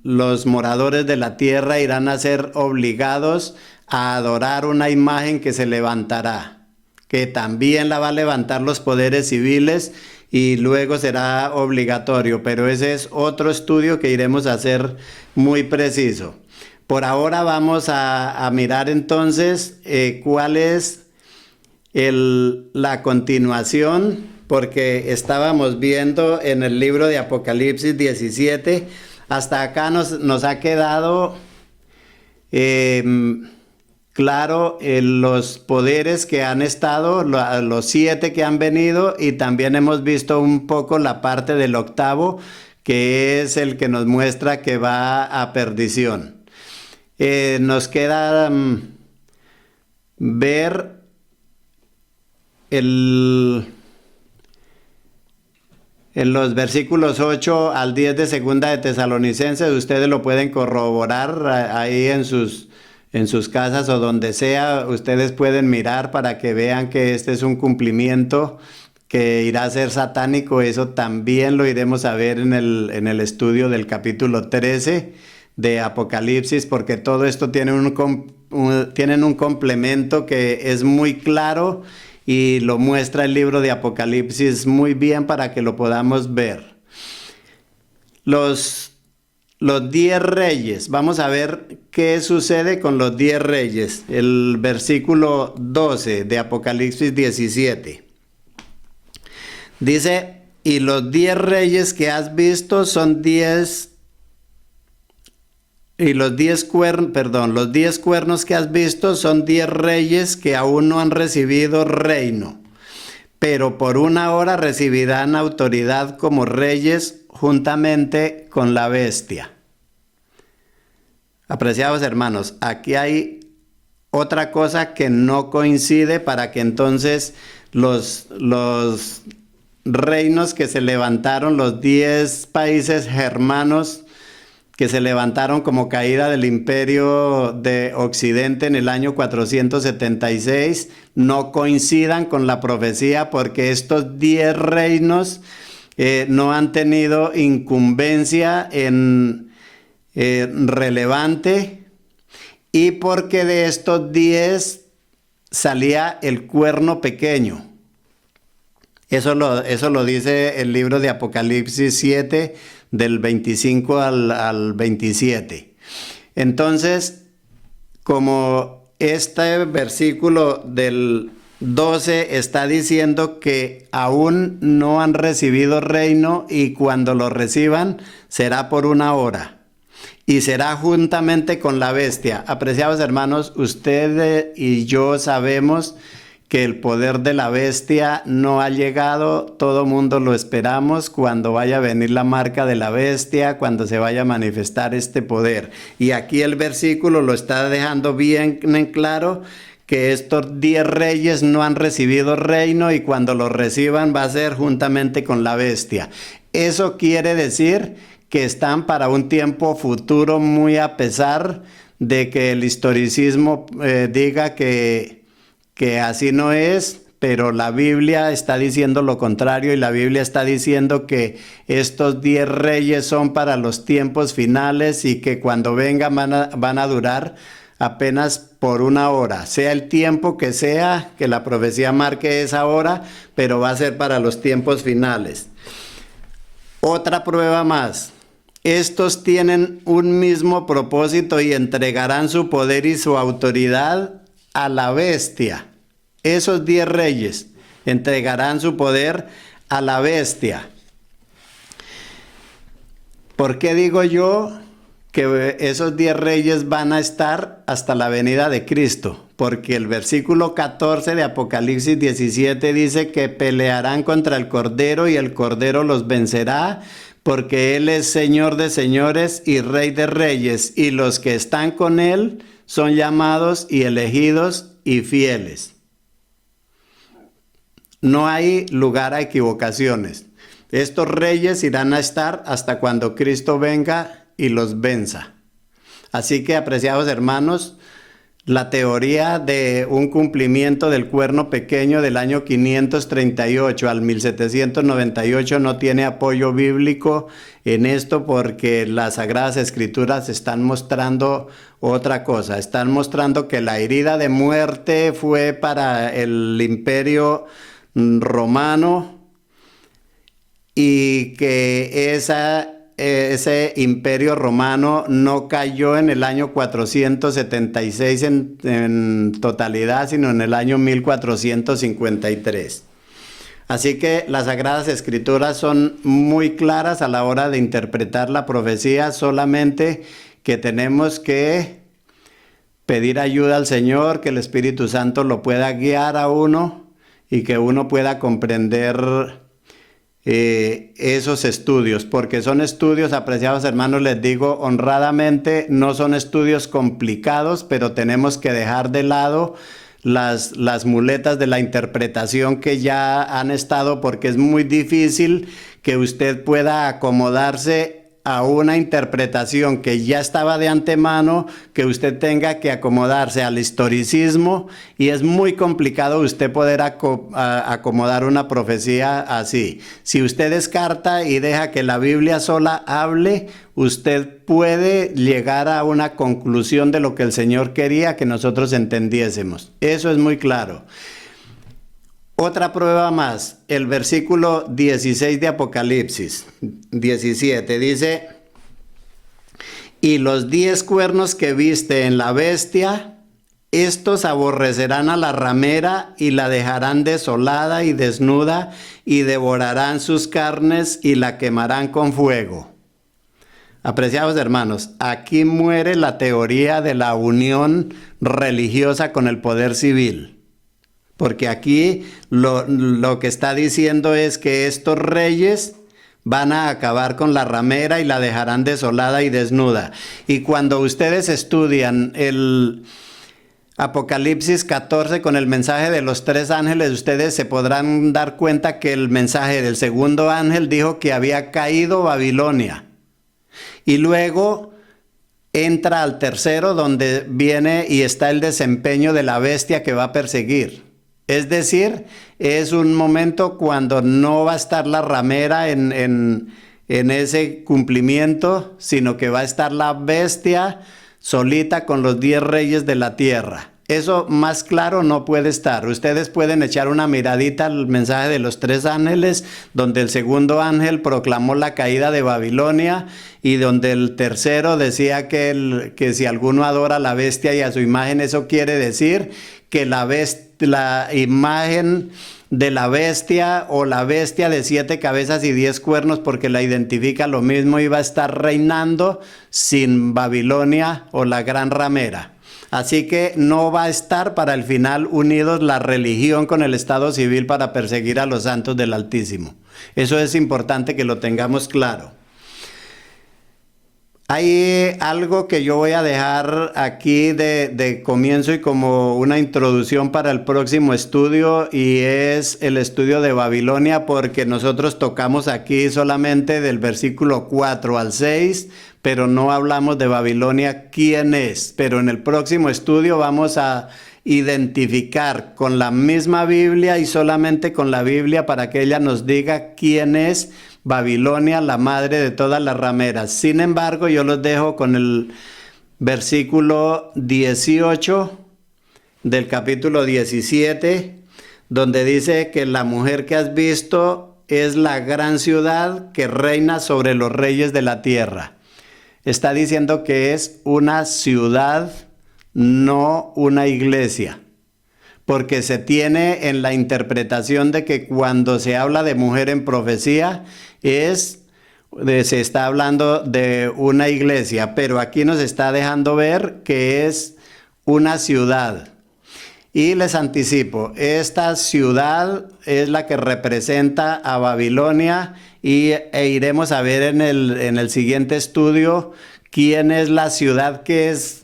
los moradores de la tierra irán a ser obligados a adorar una imagen que se levantará, que también la va a levantar los poderes civiles, y luego será obligatorio, pero ese es otro estudio que iremos a hacer muy preciso. Por ahora vamos a mirar entonces cuál es la continuación, porque estábamos viendo en el libro de Apocalipsis 17, hasta acá nos ha quedado claro los poderes que han estado, los 7 que han venido, y también hemos visto un poco la parte del octavo, que es el que nos muestra que va a perdición. Nos queda ver en los versículos 8 al 10 de Segunda de Tesalonicenses. Ustedes lo pueden corroborar ahí en sus casas o donde sea. Ustedes pueden mirar para que vean que este es un cumplimiento que irá a ser satánico. Eso también lo iremos a ver en el estudio del capítulo 13 de Apocalipsis, porque todo esto tienen un complemento que es muy claro y lo muestra el libro de Apocalipsis muy bien para que lo podamos ver. Los 10 reyes, vamos a ver qué sucede con los 10 reyes. El versículo 12 de Apocalipsis 17. Dice, y los 10 reyes que has visto son 10, y los 10 cuernos que has visto son 10 reyes que aún no han recibido reino, pero por una hora recibirán autoridad como reyes juntamente con la bestia. Apreciados hermanos, aquí hay otra cosa que no coincide para que entonces los reinos que se levantaron, los 10 países germanos que se levantaron como caída del imperio de Occidente en el año 476, no coincidan con la profecía, porque estos 10 reinos no han tenido incumbencia relevante, y porque de estos 10 salía el cuerno pequeño. Eso lo dice el libro de Apocalipsis 7, del 25 al 27. Entonces, como este versículo del 12 está diciendo que aún no han recibido reino y cuando lo reciban será por una hora y será juntamente con la bestia. Apreciados hermanos, ustedes y yo sabemos que el poder de la bestia no ha llegado, todo mundo lo esperamos cuando vaya a venir la marca de la bestia, cuando se vaya a manifestar este poder. Y aquí el versículo lo está dejando bien en claro, que estos 10 reyes no han recibido reino y cuando lo reciban va a ser juntamente con la bestia. Eso quiere decir que están para un tiempo futuro, muy a pesar de que el historicismo diga que así no es, pero la Biblia está diciendo lo contrario y la Biblia está diciendo que estos 10 reyes son para los tiempos finales y que cuando vengan van a durar apenas por una hora, sea el tiempo que sea, que la profecía marque esa hora, pero va a ser para los tiempos finales. Otra prueba más. Estos tienen un mismo propósito y entregarán su poder y su autoridad a la bestia. Esos 10 reyes entregarán su poder a la bestia. ¿Por qué digo yo que esos 10 reyes van a estar hasta la venida de Cristo? Porque el versículo 14 de Apocalipsis 17 dice que pelearán contra el Cordero y el Cordero los vencerá, porque Él es Señor de señores y Rey de reyes, y los que están con Él son llamados y elegidos y fieles. No hay lugar a equivocaciones. Estos reyes irán a estar hasta cuando Cristo venga y los venza. Así que, apreciados hermanos, la teoría de un cumplimiento del cuerno pequeño del año 538 al 1798 no tiene apoyo bíblico en esto, porque las Sagradas Escrituras están mostrando otra cosa. Están mostrando que la herida de muerte fue para el Imperio Romano y que ese imperio romano no cayó en el año 476 en totalidad, sino en el año 1453. Así que las Sagradas Escrituras son muy claras a la hora de interpretar la profecía, solamente que tenemos que pedir ayuda al Señor, que el Espíritu Santo lo pueda guiar a uno y que uno pueda comprender esos estudios, porque son estudios, apreciados hermanos, les digo honradamente, no son estudios complicados, pero tenemos que dejar de lado las muletas de la interpretación que ya han estado, porque es muy difícil que usted pueda acomodarse a una interpretación que ya estaba de antemano, que usted tenga que acomodarse al historicismo, y es muy complicado usted poder acomodar una profecía así. Si usted descarta y deja que la Biblia sola hable, usted puede llegar a una conclusión de lo que el Señor quería que nosotros entendiésemos. Eso es muy claro. Otra prueba más, el versículo 16 de Apocalipsis 17 dice: y los 10 cuernos que viste en la bestia, estos aborrecerán a la ramera y la dejarán desolada y desnuda, y devorarán sus carnes y la quemarán con fuego. Apreciados hermanos, aquí muere la teoría de la unión religiosa con el poder civil. Porque aquí lo que está diciendo es que estos reyes van a acabar con la ramera y la dejarán desolada y desnuda. Y cuando ustedes estudian el Apocalipsis 14 con el mensaje de los 3 ángeles, ustedes se podrán dar cuenta que el mensaje del segundo ángel dijo que había caído Babilonia. Y luego entra al tercero, donde viene y está el desempeño de la bestia que va a perseguir. Es decir, es un momento cuando no va a estar la ramera en ese cumplimiento, sino que va a estar la bestia solita con los 10 reyes de la tierra. Eso más claro no puede estar. Ustedes pueden echar una miradita al mensaje de los 3 ángeles, donde el segundo ángel proclamó la caída de Babilonia y donde el tercero decía que si alguno adora a la bestia y a su imagen, eso quiere decir que la imagen de la bestia o la bestia de 7 cabezas y 10 cuernos, porque la identifica lo mismo, iba a estar reinando sin Babilonia o la gran ramera. Así que no va a estar para el final unidos la religión con el Estado civil para perseguir a los santos del Altísimo. Eso es importante que lo tengamos claro. Hay algo que yo voy a dejar aquí de comienzo y como una introducción para el próximo estudio, y es el estudio de Babilonia, porque nosotros tocamos aquí solamente del versículo 4 al 6, pero no hablamos de Babilonia quién es. Pero en el próximo estudio vamos a identificar con la misma Biblia y solamente con la Biblia para que ella nos diga quién es Babilonia, la madre de todas las rameras. Sin embargo, yo los dejo con el versículo 18 del capítulo 17, donde dice que la mujer que has visto es la gran ciudad que reina sobre los reyes de la tierra. Está diciendo que es una ciudad, no una iglesia, porque se tiene en la interpretación de que cuando se habla de mujer en profecía se está hablando de una iglesia, pero aquí nos está dejando ver que es una ciudad. Y les anticipo, esta ciudad es la que representa a Babilonia e iremos a ver en el siguiente estudio quién es la ciudad que es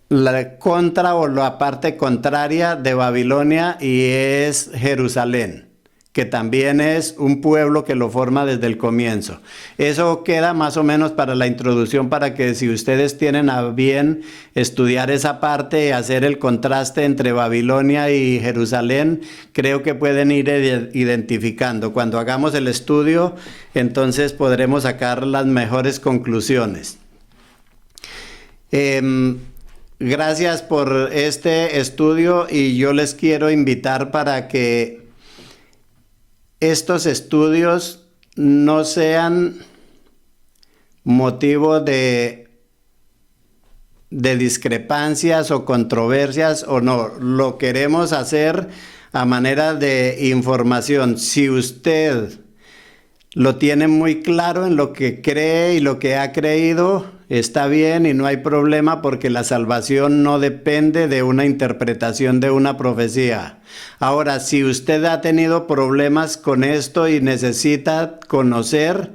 la contra o la parte contraria de Babilonia, y es Jerusalén, que también es un pueblo que lo forma desde el comienzo. Eso queda más o menos para la introducción, para que si ustedes tienen a bien estudiar esa parte y hacer el contraste entre Babilonia y Jerusalén, creo que pueden ir identificando. Cuando hagamos el estudio, entonces podremos sacar las mejores conclusiones. Gracias por este estudio, y yo les quiero invitar para que estos estudios no sean motivo de discrepancias o controversias, o no. Lo queremos hacer a manera de información. Si usted lo tiene muy claro en lo que cree y lo que ha creído, está bien y no hay problema, porque la salvación no depende de una interpretación de una profecía. Ahora, si usted ha tenido problemas con esto y necesita conocer,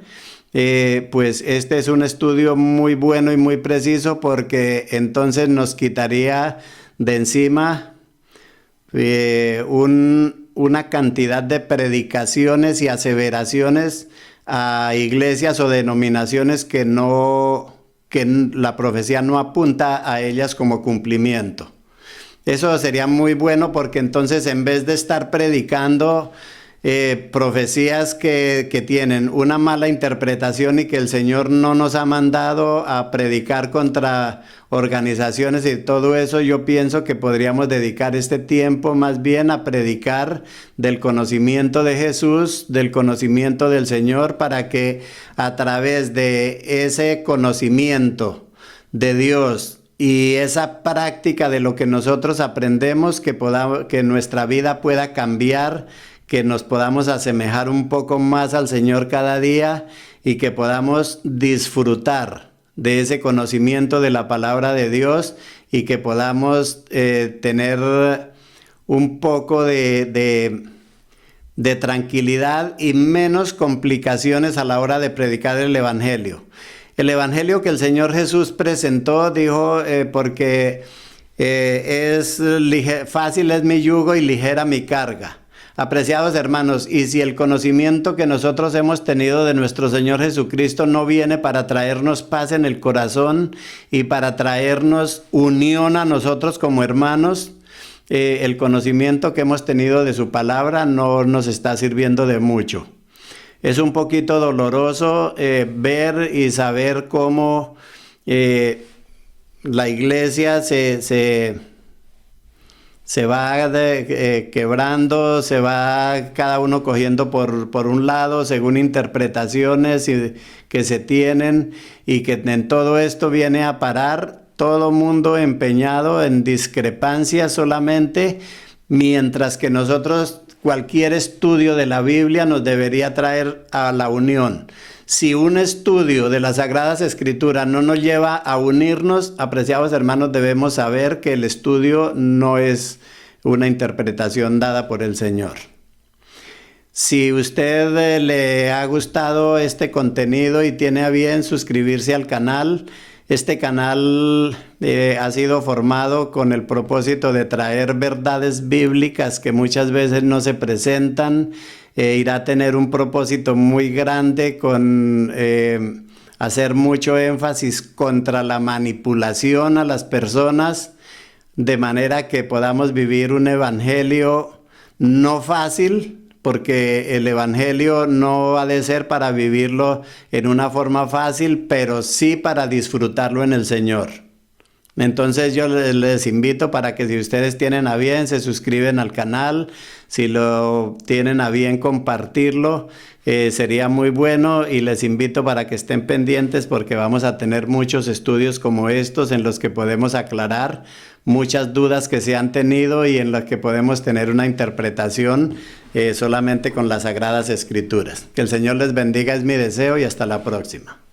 pues este es un estudio muy bueno y muy preciso, porque entonces nos quitaría de encima una cantidad de predicaciones y aseveraciones a iglesias o denominaciones que la profecía no apunta a ellas como cumplimiento. Eso sería muy bueno, porque entonces, en vez de estar predicando profecías que tienen una mala interpretación y que el Señor no nos ha mandado a predicar contra organizaciones y todo eso, yo pienso que podríamos dedicar este tiempo más bien a predicar del conocimiento de Jesús, del conocimiento del Señor, para que a través de ese conocimiento de Dios y esa práctica de lo que nosotros aprendemos, que nuestra vida pueda cambiar, que nos podamos asemejar un poco más al Señor cada día, y que podamos disfrutar de ese conocimiento de la palabra de Dios, y que podamos tener un poco de tranquilidad y menos complicaciones a la hora de predicar el Evangelio. El Evangelio que el Señor Jesús presentó, dijo, porque fácil es mi yugo y ligera mi carga. Apreciados hermanos, y si el conocimiento que nosotros hemos tenido de nuestro Señor Jesucristo no viene para traernos paz en el corazón y para traernos unión a nosotros como hermanos, el conocimiento que hemos tenido de su palabra no nos está sirviendo de mucho. Es un poquito doloroso ver y saber cómo la iglesia se se va quebrando, se va cada uno cogiendo por un lado según interpretaciones que se tienen, y que en todo esto viene a parar todo mundo empeñado en discrepancias solamente, mientras que nosotros cualquier estudio de la Biblia nos debería traer a la unión. Si un estudio de las Sagradas Escrituras no nos lleva a unirnos, apreciados hermanos, debemos saber que el estudio no es una interpretación dada por el Señor. Si usted le ha gustado este contenido y tiene a bien suscribirse al canal, este canal ha sido formado con el propósito de traer verdades bíblicas que muchas veces no se presentan. Irá a tener un propósito muy grande con hacer mucho énfasis contra la manipulación a las personas, de manera que podamos vivir un evangelio no fácil, porque el evangelio no ha de ser para vivirlo en una forma fácil, pero sí para disfrutarlo en el Señor. Entonces yo les invito para que, si ustedes tienen a bien, se suscriben al canal. Si lo tienen a bien compartirlo, sería muy bueno, y les invito para que estén pendientes, porque vamos a tener muchos estudios como estos en los que podemos aclarar muchas dudas que se han tenido y en los que podemos tener una interpretación solamente con las Sagradas Escrituras. Que el Señor les bendiga, es mi deseo, y hasta la próxima.